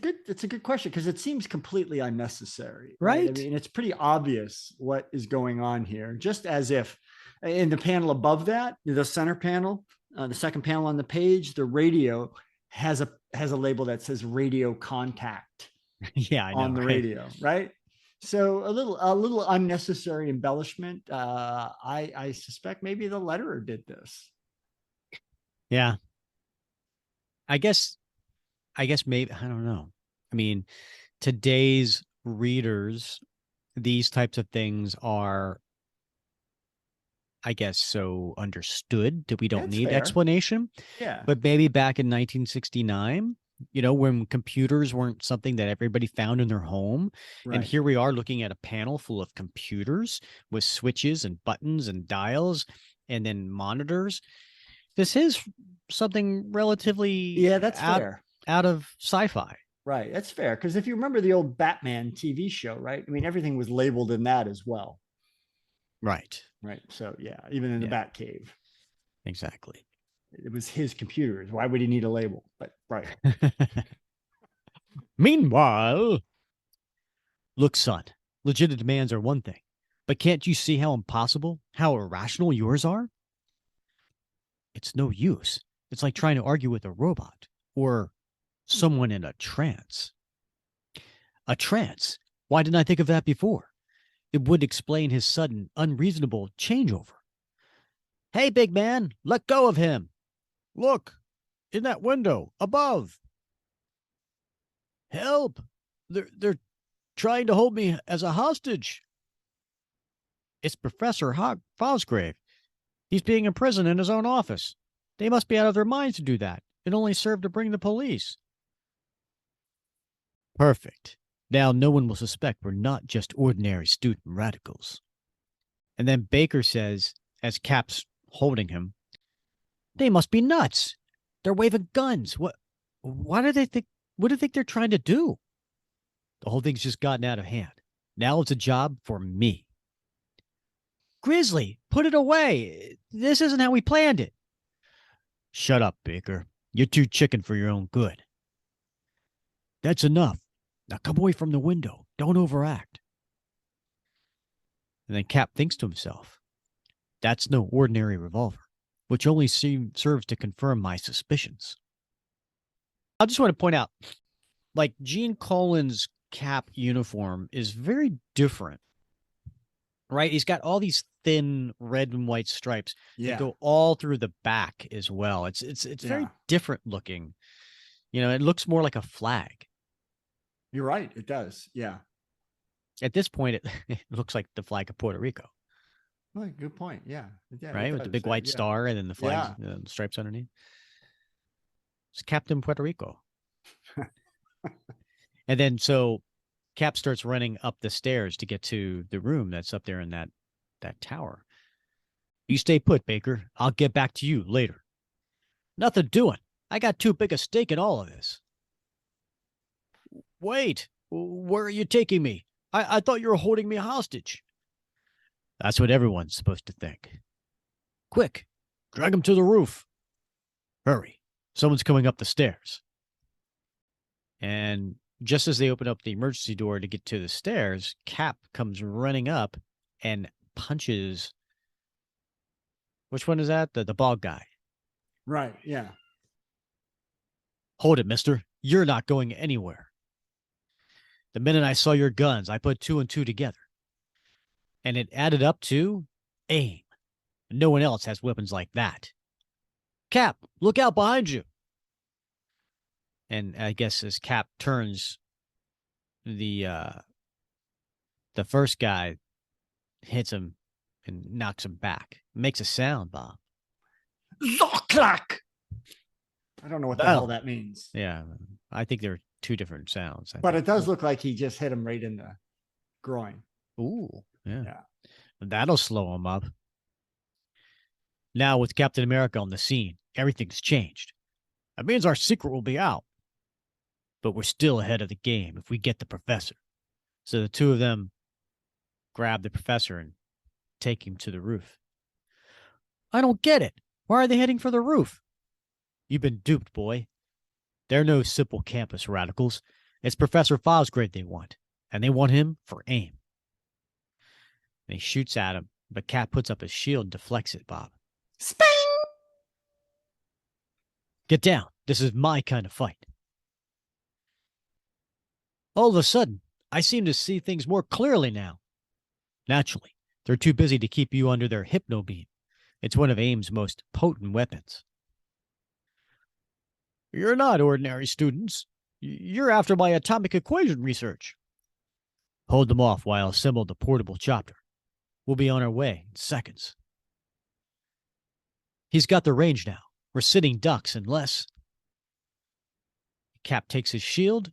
good question because it seems completely unnecessary, right? I mean, it's pretty obvious what is going on here. Just as if in the panel above that, the center panel, the second panel on the page, the radio has a label that says radio contact. Yeah, I know, on the radio, right? So a little unnecessary embellishment. I suspect maybe the letterer did this. Yeah. I guess maybe, I don't know. I mean, today's readers, these types of things are, I guess, so understood that we don't need explanation. Yeah. But maybe back in 1969, when computers weren't something that everybody found in their home. Right. And here we are looking at a panel full of computers with switches and buttons and dials and then monitors. This is something relatively Yeah, that's fair. out of sci-fi. Right. That's fair. Because if you remember the old Batman TV show, right? I mean, everything was labeled in that as well. Right. Right. So, yeah, even in the Yeah, Batcave, exactly. it was his computers. Why would he need a label? But, right. Meanwhile, look, son, legitimate demands are one thing, but can't you see how impossible, how irrational yours are? It's no use. It's like trying to argue with a robot or someone in a trance. A trance? Why didn't I think of that before? It would explain his sudden, unreasonable changeover. Hey, big man, let go of him. Look, in that window, above. Help! They're trying to hold me as a hostage. It's Professor Fosgrave. He's being imprisoned in his own office. They must be out of their minds to do that. It only served to bring the police. Perfect. Now no one will suspect we're not just ordinary student radicals. And then Baker says, as Cap's holding him, they must be nuts. They're waving guns. Why do they think what do they think they're trying to do? The whole thing's just gotten out of hand. Now it's a job for me. Grizzly, put it away. This isn't how we planned it. Shut up, Baker. You're too chicken for your own good. That's enough. Now come away from the window. Don't overact. And then Cap thinks to himself, that's no ordinary revolver, which only serves to confirm my suspicions. I just want to point out, like, Gene Colan's Cap uniform is very different, right? He's got all these thin red and white stripes that go all through the back as well. It's very different looking. You know, it looks more like a flag. You're right. It does. Yeah. At this point, it looks like the flag of Puerto Rico. Well, good point. Yeah. Right? With the big white star and then the flags, the stripes underneath. It's Captain Puerto Rico. And then so Cap starts running up the stairs to get to the room that's up there in that tower. You stay put, Baker. I'll get back to you later. Nothing doing. I got too big a stake in all of this. Wait, where are you taking me? I thought you were holding me hostage. That's what everyone's supposed to think. Quick, drag him to the roof. Hurry. Someone's coming up the stairs. And just as they open up the emergency door to get to the stairs, Cap comes running up and punches. Which one is that? The bald guy. Right. Yeah. Hold it, mister. You're not going anywhere. The minute I saw your guns, I put two and two together. And it added up to aim. No one else has weapons like that. Cap, look out behind you. And I guess as Cap turns, the first guy hits him and knocks him back. Makes a sound, Bob. Zoklak! I don't know what the hell that means. Yeah, I think there are two different sounds. But it does look like he just hit him right in the groin. Ooh, yeah. That'll slow him up. Now with Captain America on the scene, everything's changed. That means our secret will be out. But we're still ahead of the game if we get the professor. So the two of them grab the professor and take him to the roof. I don't get it. Why are they heading for the roof? You've been duped, boy. They're no simple campus radicals. It's Professor Fosgrave they want, and they want him for aim. And he shoots at him, but Cap puts up his shield and deflects it, Bob. Sping! Get down. This is my kind of fight. All of a sudden, I seem to see things more clearly now. Naturally, they're too busy to keep you under their hypno beam. It's one of AIM's most potent weapons. You're not ordinary students. You're after my atomic equation research. Hold them off while I assemble the portable chopper. We'll be on our way in seconds. He's got the range now. We're sitting ducks unless... Cap takes his shield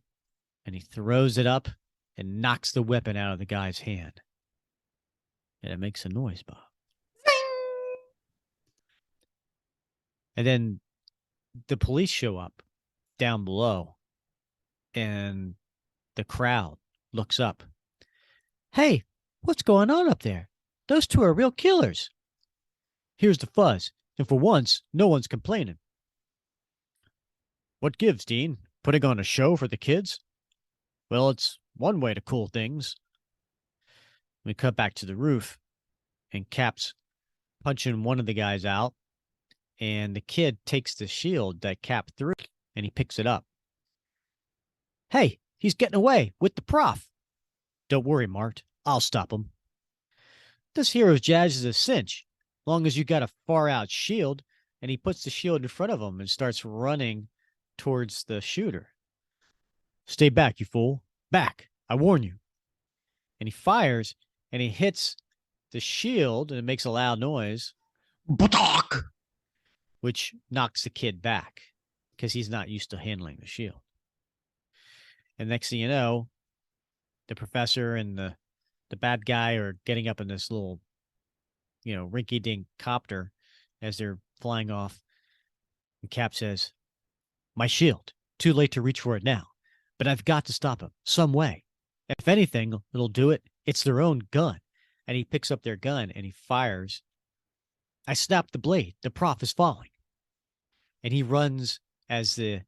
and he throws it up and knocks the weapon out of the guy's hand. And it makes a noise, Bob. And then the police show up down below, and the crowd looks up. Hey, what's going on up there? Those two are real killers. Here's the fuzz, and for once, no one's complaining. What gives, Dean? Putting on a show for the kids? Well, it's one way to cool things. We cut back to the roof, and Cap's punching one of the guys out, and the kid takes the shield that Cap threw, and he picks it up. Hey, he's getting away with the prof. Don't worry, Mart. I'll stop him. This hero's jazz is a cinch, long as you got a far-out shield, and he puts the shield in front of him and starts running towards the shooter. Stay back, you fool. Back. I warn you. And he fires, and he hits the shield, and it makes a loud noise. M.O.D.O.K, which knocks the kid back because he's not used to handling the shield. And next thing you know, the professor and the bad guy are getting up in this little, rinky-dink copter as they're flying off. And Cap says, my shield. Too late to reach for it now. But I've got to stop him some way. If anything it'll do it, it's their own gun. And he picks up their gun and he fires. I snapped the blade. The prof is falling. And he runs as the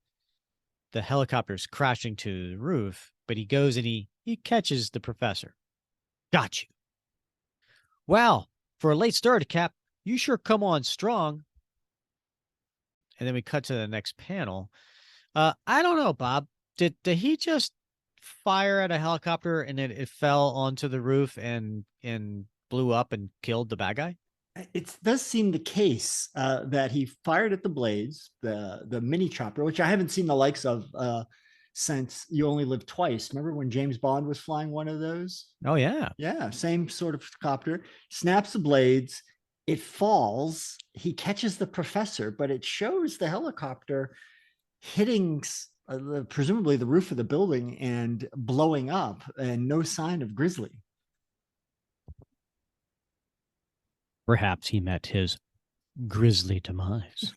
helicopter's crashing to the roof, but he goes and he catches the professor. Got you. Wow, for a late start, Cap, you sure come on strong. And then we cut to the next panel. I don't know, Bob. Did he just fire at a helicopter and it fell onto the roof and blew up and killed the bad guy? It does seem the case that he fired at the blades, the mini chopper, which I haven't seen the likes of since You Only Live Twice. Remember when James Bond was flying one of those? Oh, yeah. Yeah, same sort of copter. Snaps the blades. It falls. He catches the professor, but it shows the helicopter hitting presumably the roof of the building and blowing up, and no sign of Grizzly. Perhaps he met his grisly demise.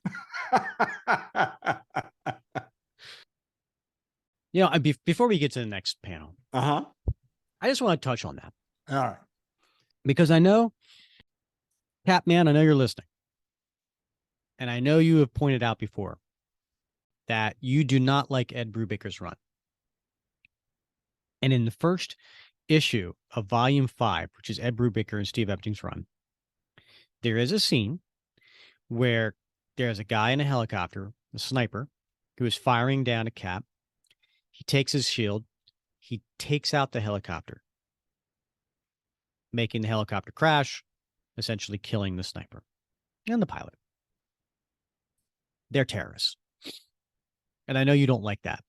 Before we get to the next panel, I just want to touch on that. All right. Because I know, Catman, I know you're listening. And I know you have pointed out before that you do not like Ed Brubaker's run. And in the first issue of Volume 5, which is Ed Brubaker and Steve Epting's run, there is a scene where there's a guy in a helicopter, a sniper, who is firing down a Cap. He takes his shield. He takes out the helicopter, making the helicopter crash, essentially killing the sniper and the pilot. They're terrorists. And I know you don't like that.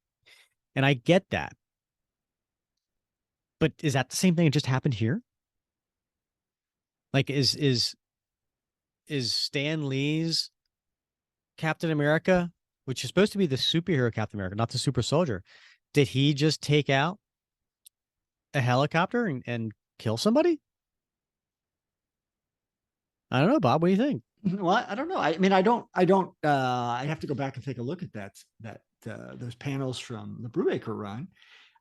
And I get that. But is that the same thing that just happened here? Like, is Stan Lee's Captain America, which is supposed to be the superhero Captain America, not the super soldier, did he just take out a helicopter and kill somebody? I don't know, Bob. What do you think? Well, I don't know. I mean, I have to go back and take a look at those panels from the Brubaker run.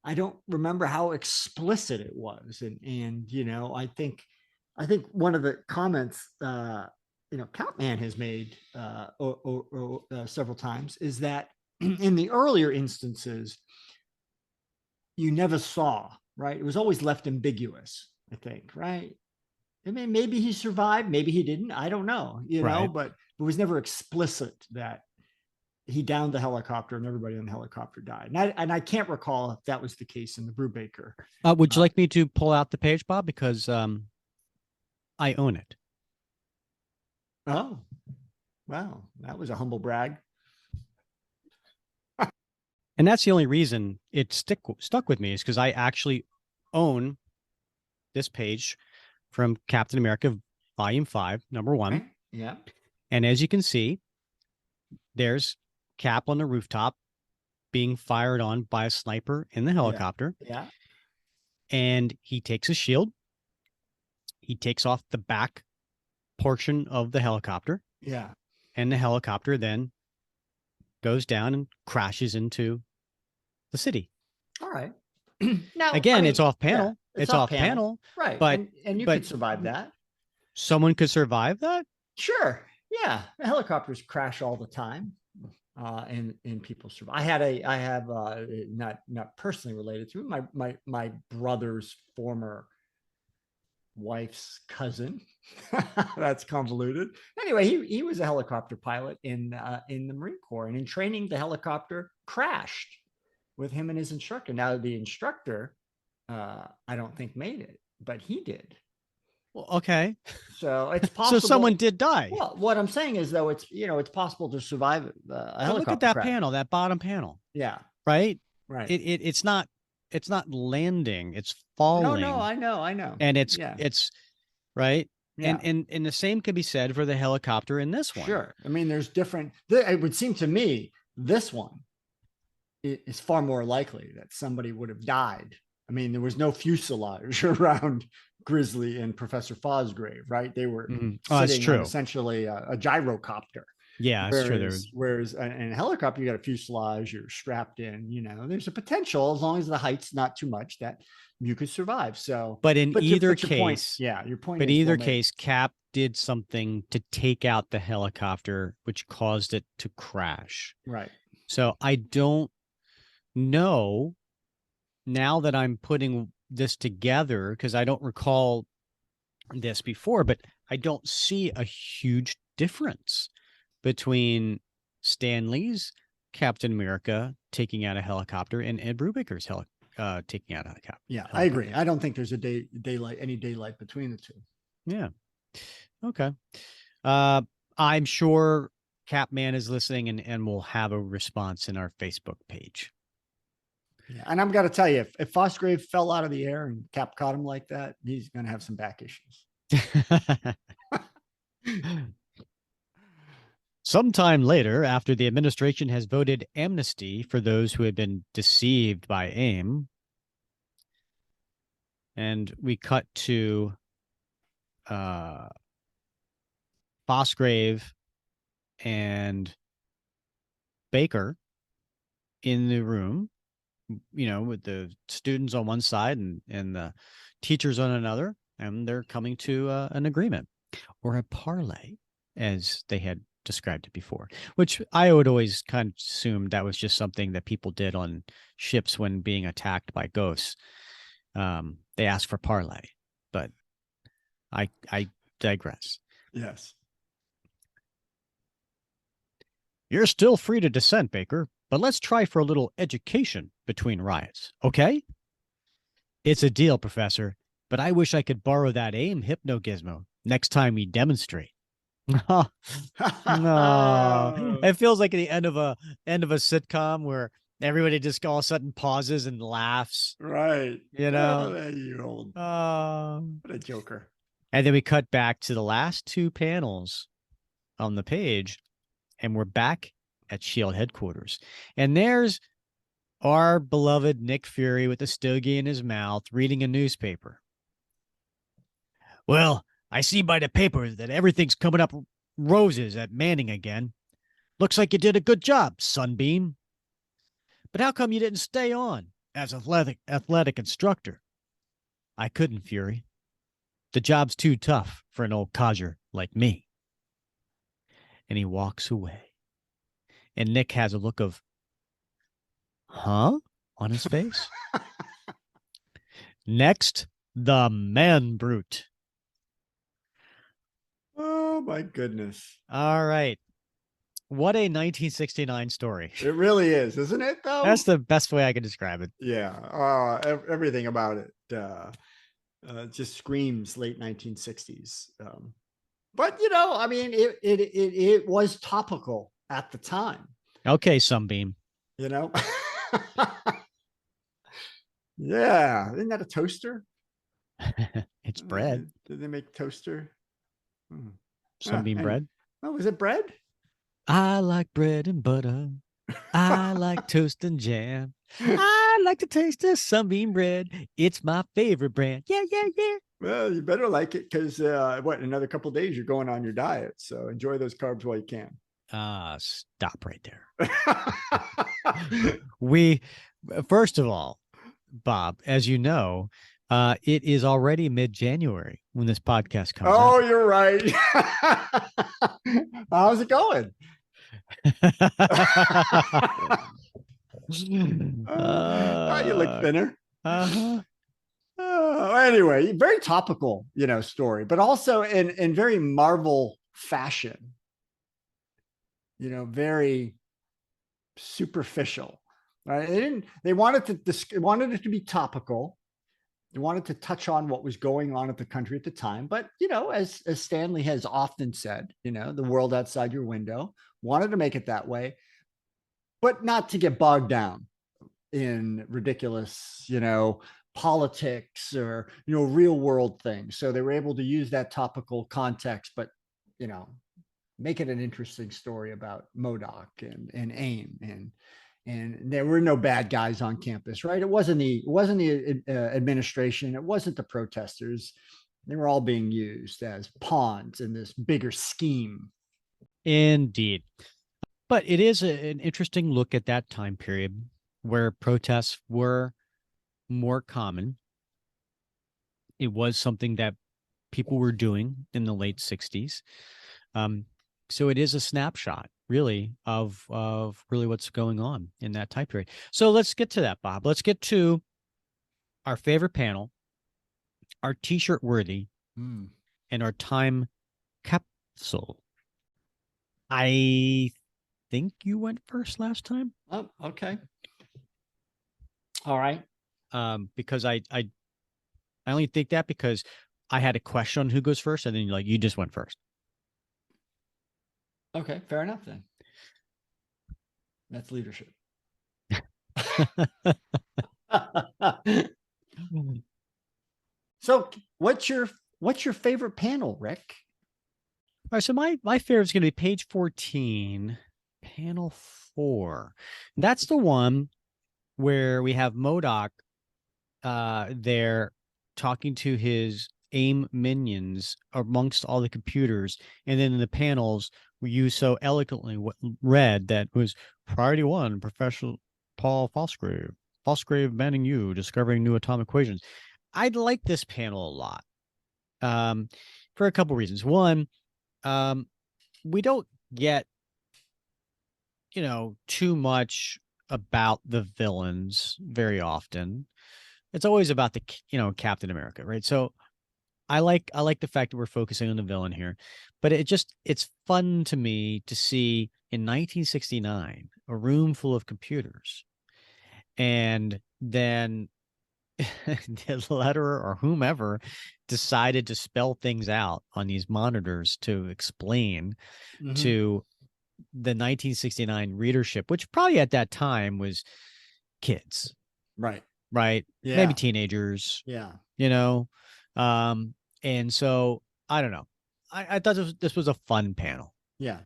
I don't remember how explicit it was. And I think one of the comments, Countman has made several times is that in the earlier instances, you never saw, right? It was always left ambiguous, I think, right? I mean, maybe he survived, maybe he didn't. I don't know, Right. but it was never explicit that he downed the helicopter and everybody on the helicopter died. And I can't recall if that was the case in the Brubaker. Would you like me to pull out the page, Bob? Because I own it. Oh, wow. That was a humble brag. And that's the only reason it stuck with me, is because I actually own this page from Captain America Volume 5, number 1. Right? Yeah. And as you can see, there's Cap on the rooftop being fired on by a sniper in the helicopter. Yeah. And he takes his shield. He takes off the back portion of the helicopter. Yeah. and the helicopter then goes down and crashes into the city. All right. Now, Again, it's off yeah, panel. it's It's off off panel, panel, right? but And you could survive that. someone could survive that. Sure. Yeah, helicopters crash all the time, and people survive. I have not personally related to it. My brother's former wife's cousin. That's convoluted. Anyway, he was a helicopter pilot in the Marine Corps, and in training, the helicopter crashed with him and his instructor. Now, the instructor, I don't think made it, but he did. Well, okay. So it's So possible. someone did die. Well, what I'm saying is, though, it's possible to survive a But helicopter look at that crash. panel, that bottom panel. Yeah. Right. Right. It's not landing. It's No, falling. I know. And it's right. Yeah. And the same could be said for the helicopter in this one. Sure. I mean, there's different. It would seem to me this one is far more likely that somebody would have died. I mean, there was no fuselage around Grizzly and Professor Fosgrave, right? They were sitting on essentially a gyrocopter. Yeah, it's true. Whereas in a helicopter, you got a fuselage, you're strapped in, there's a potential, as long as the height's not too much, that you could survive. So, but either case, your point. But either case, Cap did something to take out the helicopter, which caused it to crash. Right. So I don't know, now that I'm putting this together, because I don't recall this before, but I don't see a huge difference between Stan Lee's Captain America taking out a helicopter and Ed Brubaker's taking out a helicopter. Yeah, I agree. I don't think there's a any daylight between the two. Yeah. Okay. I'm sure Capman is listening and will have a response in our Facebook page. Yeah, and I'm going to tell you, if Fosgrave fell out of the air and Cap caught him like that, he's going to have some back issues. Sometime later, after the administration has voted amnesty for those who had been deceived by AIM, and we cut to Fosgrave and Baker in the room, with the students on one side and the teachers on another, and they're coming to an agreement, or a parlay, as they had described it before, which I would always kind of assume that was just something that people did on ships when being attacked by ghosts. They ask for parlay, but I digress. Yes. You're still free to dissent, Baker, but let's try for a little education between riots, okay? It's a deal, Professor, but I wish I could borrow that AIM hypno-gizmo next time we demonstrate. No, it feels like the end of a sitcom where everybody just all of a sudden pauses and laughs. Right. Oh, you old. What a joker. And then we cut back to the last two panels on the page, and we're back at SHIELD headquarters. And there's our beloved Nick Fury with a stogie in his mouth reading a newspaper. Well, I see by the paper that everything's coming up roses at Manning again. Looks like you did a good job, Sunbeam. But how come you didn't stay on as athletic instructor? I couldn't, Fury. The job's too tough for an old codger like me. And he walks away. And Nick has a look of, huh? On his face. Next, the man brute. Oh, my goodness. All right. What a 1969 story. It really is, isn't it, though? That's the best way I can describe it. Yeah. Everything about it just screams late 1960s. But, I mean, it was topical at the time. Okay, Sunbeam. Yeah. Isn't that a toaster? It's bread. Did they make toaster? Sunbeam bread? Oh, was it bread? I like bread and butter. I like toast and jam. I like to taste the Sunbeam bread. It's my favorite brand. Yeah. Well, you better like it because in another couple of days you're going on your diet. So enjoy those carbs while you can. Stop right there. We, first of all, Bob, as you know, it is already mid-January when this podcast comes Oh, out. you're right. How's it going? You look thinner. Uh-huh. Anyway, very topical, story, but also in very Marvel fashion. Very superficial. Right? They wanted it to be topical. They wanted to touch on what was going on at the country at the time, but as Stanley has often said, the world outside your window, wanted to make it that way, but not to get bogged down in ridiculous, politics or real world things. So they were able to use that topical context, but make it an interesting story about M.O.D.O.K and AIM and there were no bad guys on campus, right? It wasn't the administration, it wasn't the protesters. They were all being used as pawns in this bigger scheme. Indeed. But it is an interesting look at that time period where protests were more common. It was something that people were doing in the late 60s. So it is a snapshot, really, of really what's going on in that time period. So let's get to that, Bob. Let's get to our favorite panel, our T-shirt worthy, and our time capsule. I think you went first last time. Oh, okay. All right. Because I only think that because I had a question on who goes first, and then you just went first. Okay, fair enough then. That's leadership. So what's your favorite panel, Rick? All right, so my favorite is going to be page 14, panel 4. That's the one where we have M.O.D.O.K there talking to his AIM minions amongst all the computers, and then in the panels you so eloquently read that was Priority 1, Professor Paul Falsgrave banning you, discovering new atomic equations. I like this panel a lot, for a couple reasons. One, we don't get too much about the villains very often. It's always about the Captain America, right? So I like the fact that we're focusing on the villain here, but it's fun to me to see in 1969 a room full of computers, and then the letterer or whomever decided to spell things out on these monitors to explain to the 1969 readership, which probably at that time was kids, right? Yeah. Maybe teenagers. Yeah. And so I don't know. I thought this was a fun panel. Yeah.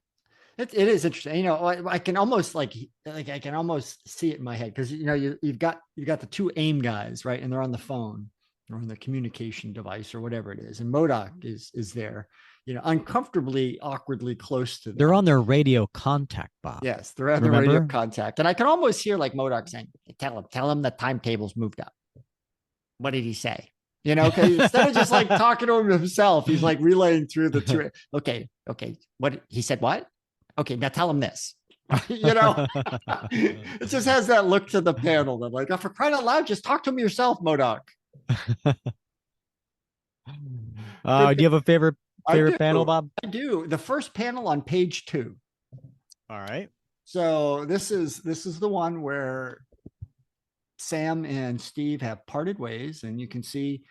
It is interesting. I can almost I can almost see it in my head because you've got the two AIM guys, right? And they're on the phone or on the communication device or whatever it is. And M.O.D.O.K is there, uncomfortably, awkwardly close to them. They're on their radio contact, Bob. Yes, they're on the radio contact. And I can almost hear M.O.D.O.K saying, tell him the timetables moved up. What did he say? Because instead of just talking to him himself, he's relaying through the two. Okay. What he said, what? Okay, now tell him this. It just has that look to the panel that oh, for crying out loud, just talk to him yourself, M.O.D.O.K. Do you have a favorite panel, Bob? I do. The first panel on page 2. All right. So this is the one where Sam and Steve have parted ways, and you can see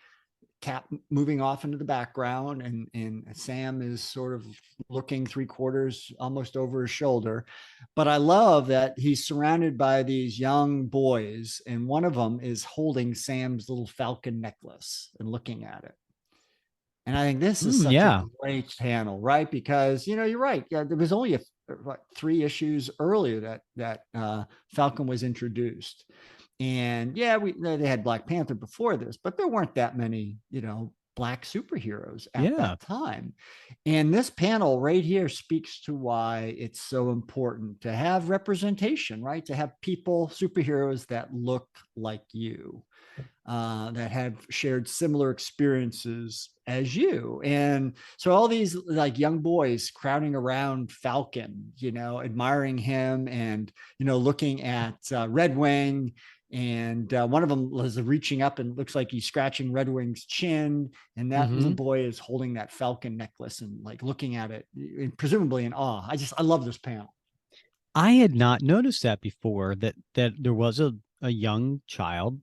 Cap moving off into the background, and Sam is sort of looking 3/4 almost over his shoulder. But I love that he's surrounded by these young boys, and one of them is holding Sam's little falcon necklace and looking at it. And I think this is such a great panel, right? Because you're right. Yeah, there was only 3 issues earlier that Falcon was introduced. And yeah, they had Black Panther before this, but there weren't that many, Black superheroes at Yeah. that time. And this panel right here speaks to why it's so important to have representation, right? To have people, superheroes that look like you, that have shared similar experiences as you. And so all these like young boys crowding around Falcon, admiring him and, looking at Red Wing. And one of them was reaching up and looks like he's scratching Red Wing's chin. And that little boy is holding that Falcon necklace and like looking at it, presumably in awe. I love this panel. I had not noticed that before, that there was a young child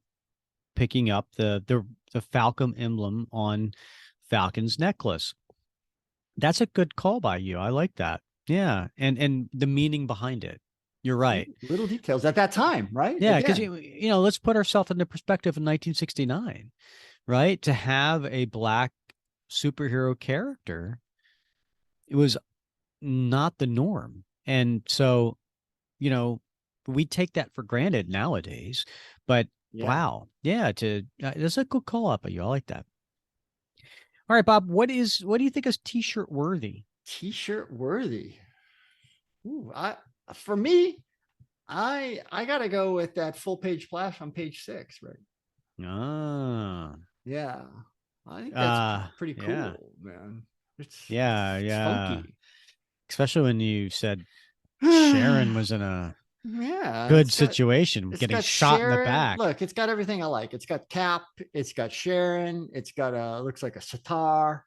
picking up the Falcon emblem on Falcon's necklace. That's a good call by you. I like that. Yeah, and the meaning behind it. You're right. Little details at that time, right? Yeah, because let's put ourselves in the perspective of 1969, right? To have a Black superhero character, it was not the norm, and so we take that for granted nowadays. But wow, yeah, that's a good call up by you. I like that. All right, Bob, what do you think is t-shirt worthy? T-shirt worthy. Ooh, for me, I gotta go with that full page splash on page 6, right? Yeah. I think that's pretty cool, man. It's funky. Especially when you said Sharon was in a good situation, getting shot in the back. Look, it's got everything I like. It's got Cap, it's got Sharon, it's got looks like a sitar.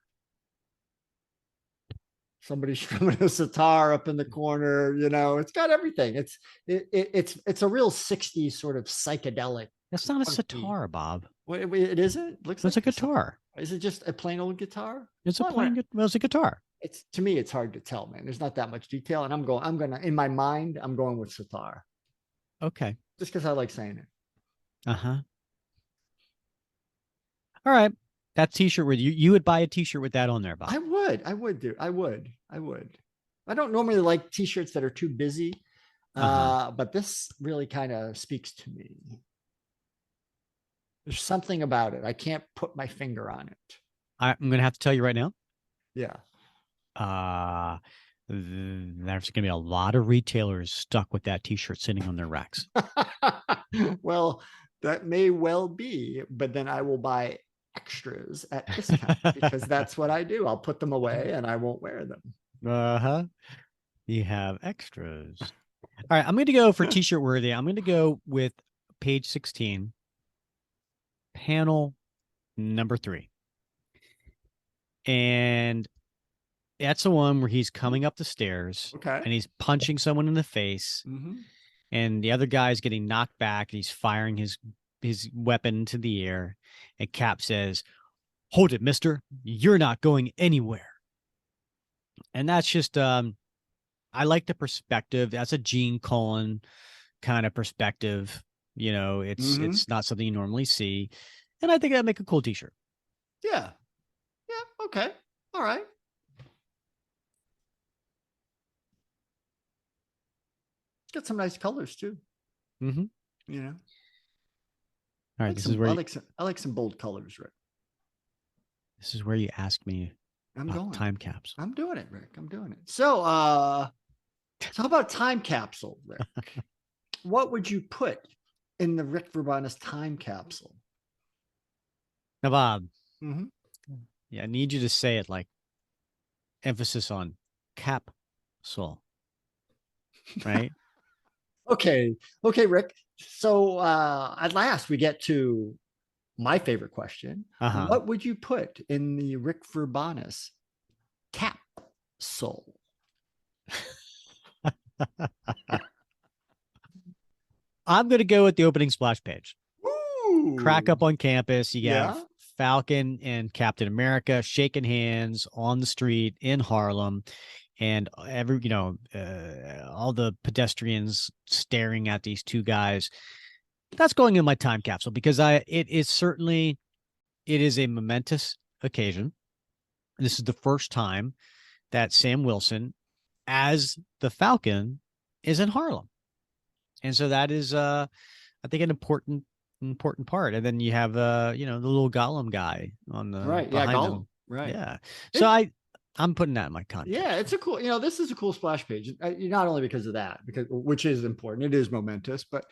Somebody strumming a sitar up in the corner, it's got everything. It's a real 60s sort of psychedelic. That's not a sitar, Bob. It isn't. Looks like a guitar. Is it just a plain old guitar? It's a guitar. It's, to me, it's hard to tell, man. There's not that much detail, and I'm gonna in my mind, I'm going with sitar. Okay. Just because I like saying it. Uh-huh. All right. That t-shirt with you would buy a t-shirt with that on there, Bob. I would. I would. I don't normally like t-shirts that are too busy. But this really kind of speaks to me. There's something about it. I can't put my finger on it. I'm going to have to tell you right now. Yeah. There's going to be a lot of retailers stuck with that t-shirt sitting on their racks. Well, that may well be, but then I will buy extras at discount because that's what I do. I'll put them away and I won't wear them. You have extras. All right, I'm going to go for t-shirt worthy. I'm going to go with page 16, panel number 3. And that's the one where he's coming up the stairs and he's punching someone in the face. And the other guy's getting knocked back and he's firing his weapon into the air. And Cap says, "Hold it, mister. You're not going anywhere." And that's just, I like the perspective. That's a Gene Colan kind of perspective. It's not something you normally see. And I think that'd make a cool t-shirt. Yeah. Okay. All right. Got some nice colors too. All right. This is where I like some bold colors, Rick. This is where you ask me about time capsule. I'm doing it, Rick. I'm doing it. So how about time capsule, Rick? What would you put in the Rick Verbanus time capsule? Now, Bob. Yeah, I need you to say it like emphasis on capsule. Right? Okay, Rick. So at last we get to my favorite question. What would you put in the Rick Verbanus capsule? I'm going to go with the opening splash page. Ooh. Crack up on campus. You have Falcon and Captain America shaking hands on the street in Harlem. And all the pedestrians staring at these two guys. That's going in my time capsule because it is a momentous occasion. This is the first time that Sam Wilson, as the Falcon, is in Harlem. And so that is, I think, an important important part. And then you have you know, the little Gollum guy on the Right. Yeah. behind Gollum. them. Right. Yeah. So It's I'm putting that in my time Yeah, capsule. it's a cool, this is a cool splash page. Not only because of that, because which is important, it is momentous, but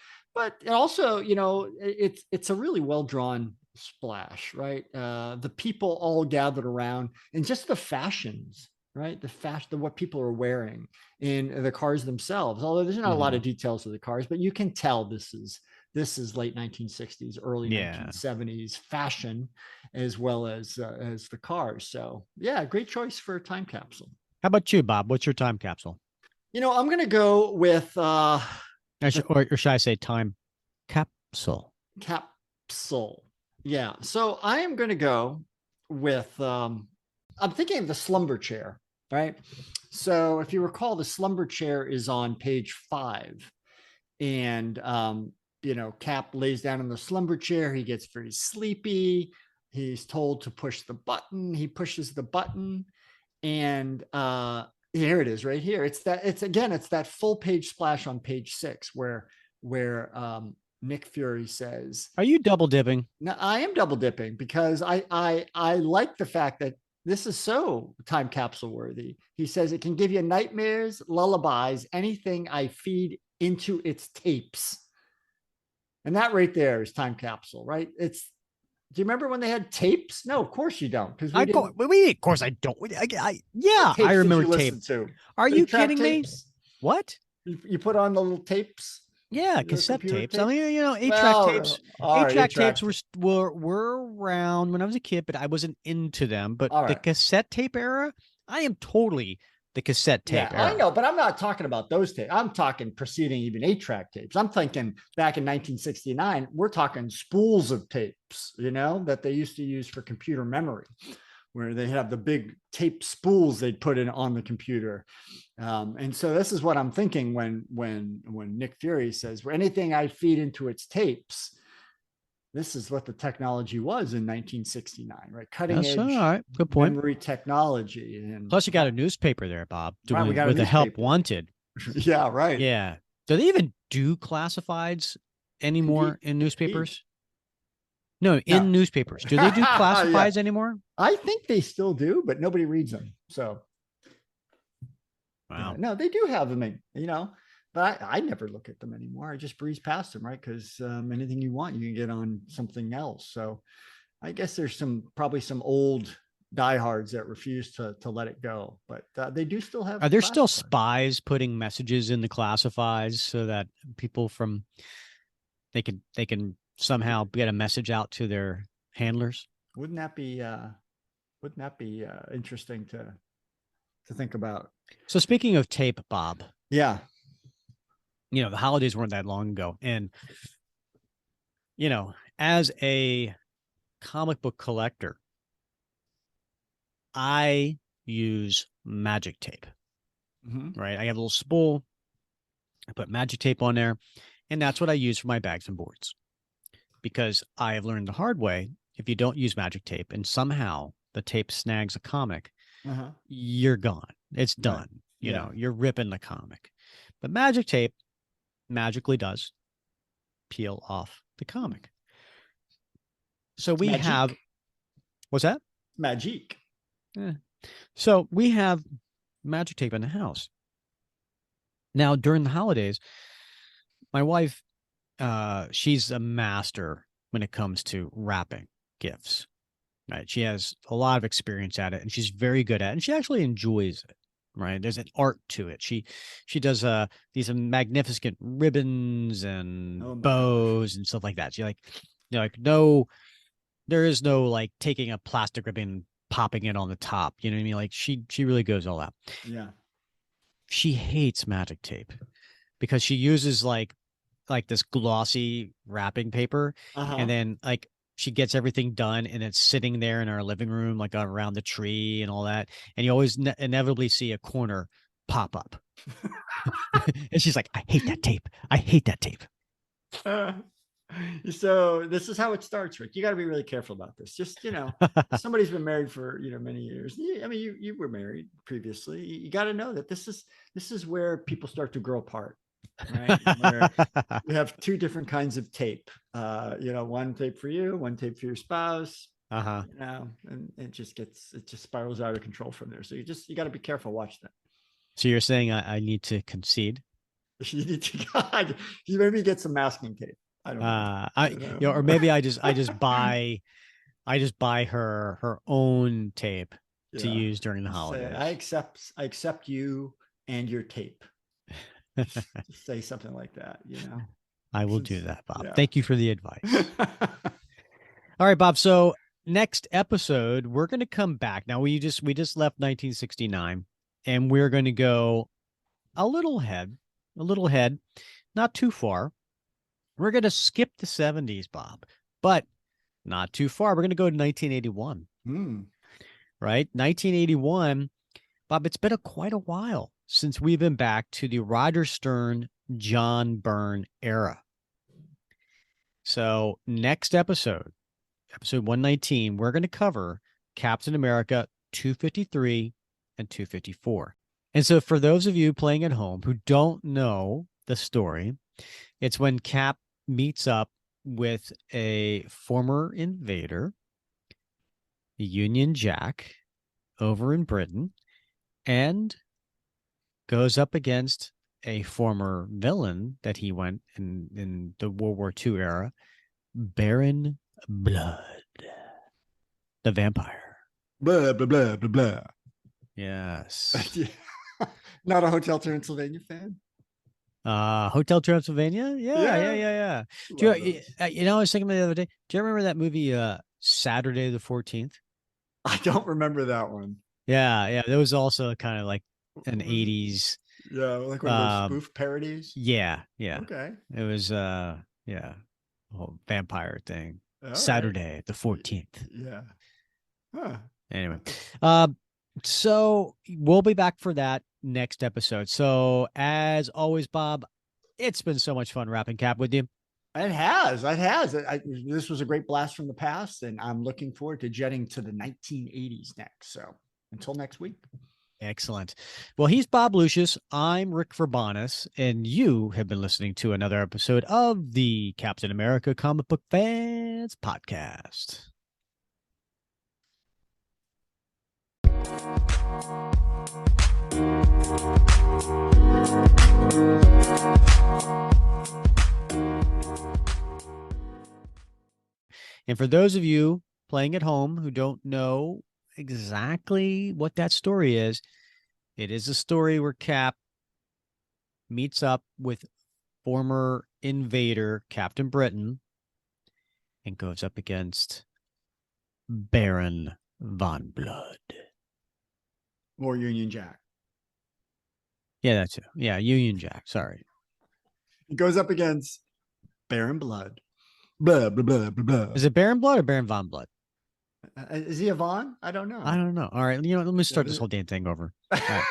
also, it's a really well drawn splash, right? The people all gathered around, and just the fashions, right? The fashion, what people are wearing in the cars themselves. Although there's not a lot Mhm. of details of the cars, but you can tell this is late 1960s, early Yeah. 1970s fashion, as well as the cars. So yeah, great choice for a time capsule. How about you, Bob? What's your time capsule? I'm gonna go with the Or should I say time capsule? capsule. Yeah. So I am gonna go with I'm thinking of the slumber chair, right? So if you recall, the slumber chair is on page 5. And Cap lays down in the slumber chair, he gets very sleepy, he's told to push the button, he pushes the button, and here it is right here. It's that full page splash on page 6 where Nick Fury says, Are you double dipping? now I am double dipping because I like the fact that this is so time capsule worthy. He says it can give you nightmares, lullabies, anything I feed into its tapes. And that right there is time capsule, right? Do you remember when they had tapes? No, of course you don't, because we didn't. Of course I don't. What Yeah, I tapes did remember you tape. listen to? Are you 8-track kidding me? tapes? What? You put on the little tapes, Yeah, the cassette computer tapes. I tapes? mean, you know, Well, all right, eight-track tapes 8-track. were around when I was a kid, but I wasn't into them. But All the right. cassette tape era, I am totally the cassette Yeah, tape I era. know, but I'm not talking about those tapes. I'm talking preceding even 8-track tapes. I'm thinking back in 1969, we're talking spools of tapes, that they used to use for computer memory, where they have the big tape spools they'd put in on the computer. And so this is what I'm thinking when Nick Fury says, "For anything I feed into its tapes," this is what the technology was in 1969, right? Cutting That's all edge right. Good point. memory technology. And Plus, you got a newspaper there, Bob, right, we doing got a with the help newspaper. wanted. Yeah, right. Yeah. Do they even do classifieds Indeed. anymore in Indeed. newspapers? No, No. in newspapers. Do they do Yeah. classifieds anymore? I think they still do, but nobody reads them. So yeah, Wow. no, they do have them, but I never look at them anymore. I just breeze past them, right? Because anything you want, you can get on something else. So I guess there's probably some old diehards that refuse to let it go, but they do still have Are there still classified. spies putting messages in the classifieds so that people from they can somehow get a message out to their handlers? Wouldn't that be interesting to think about? So speaking of tape, Bob, Yeah. you know, the holidays weren't that long ago. And, you know, as a comic book collector, I use magic tape, Mm-hmm. right? I have a little spool. I put magic tape on there, and that's what I use for my bags and boards because I have learned the hard way. If you don't use magic tape and somehow the tape snags a comic, Uh-huh. you're gone. It's Right. done. You Yeah. know, you're ripping the comic. But magic tape magically does peel off the comic. So we have, Magic. what's that? Magic. Eh. So we have magic tape in the house. Now, during the holidays, my wife, she's a master when it comes to wrapping gifts. Right. She has a lot of experience at it and she's very good at it. And she actually enjoys it. Right. There's an art to it. She does these magnificent ribbons and Oh my gosh. bows and stuff like that. She like no, there is no like taking a plastic ribbon, popping it on the top. You know what I mean? Like she really goes all out. Yeah. She hates magic tape because she uses like this glossy wrapping paper, Uh-huh. and then like she gets everything done and it's sitting there in our living room like around the tree and all that, and you always inevitably see a corner pop up. And she's like, I hate that tape, I hate that tape. Uh, so this is how it starts, Rick. You got to be really careful about this. Just, somebody's been married for, many years. I mean, you were married previously. You got to know that this is where people start to grow apart. right? Where you have two different kinds of tape. One tape for you, one tape for your spouse. Uh-huh. And it just spirals out of control from there. So you got to be careful watching that. So you're saying I need to concede? You need to God, you maybe get some masking tape. I don't know. Or maybe I just buy her own tape to Yeah. use during the Say holidays. I accept you and your tape. Just say something like that, I will do that, Bob. Yeah. Thank you for the advice. All right, Bob. So next episode, we're going to come back. Now we just left 1969, and we're going to go a little ahead, not too far. We're going to skip the 70s, Bob, but not too far. We're going to go to 1981. Right? 1981, Bob, it's been quite a while since we've been back to the Roger Stern, John Byrne era. So next episode 119, we're going to cover Captain America 253 and 254. And so for those of you playing at home who don't know the story, it's when Cap meets up with a former invader, Union Jack, over in Britain, and goes up against a former villain that he went in the World War II era, Baron Blood, the vampire. Blah, blah, blah, blah, blah. Yes. Not a Hotel Transylvania fan? Hotel Transylvania? Yeah. Do you, I was thinking the other day, do you remember that movie, Saturday the 14th? I don't remember that one. Yeah. That was also kind of like an 80s. Yeah, like one of those spoof parodies. Yeah. Okay. It was the whole vampire thing. All Saturday right. the 14th. Yeah. Huh. Anyway. So we'll be back for that next episode. So as always, Bob, it's been so much fun wrapping Cap with you. It has. This was a great blast from the past, and I'm looking forward to jetting to the 1980s next. So until next week. Excellent. Well, he's Bob Lucius. I'm Rick Verbanis, and you have been listening to another episode of the Captain America Comic Book Fans Podcast. And for those of you playing at home who don't know exactly what that story is, it is a story where Cap meets up with former invader Captain Britain and goes up against Baron Von Blood. Or Union Jack. Yeah, that's it. Yeah, Union Jack. Sorry. He goes up against Baron Blood. Blah, blah, blah, blah, blah. Is it Baron Blood or Baron Von Blood? Is he a Von? I don't know. I don't know. All right. Let me start this whole damn thing over. All right.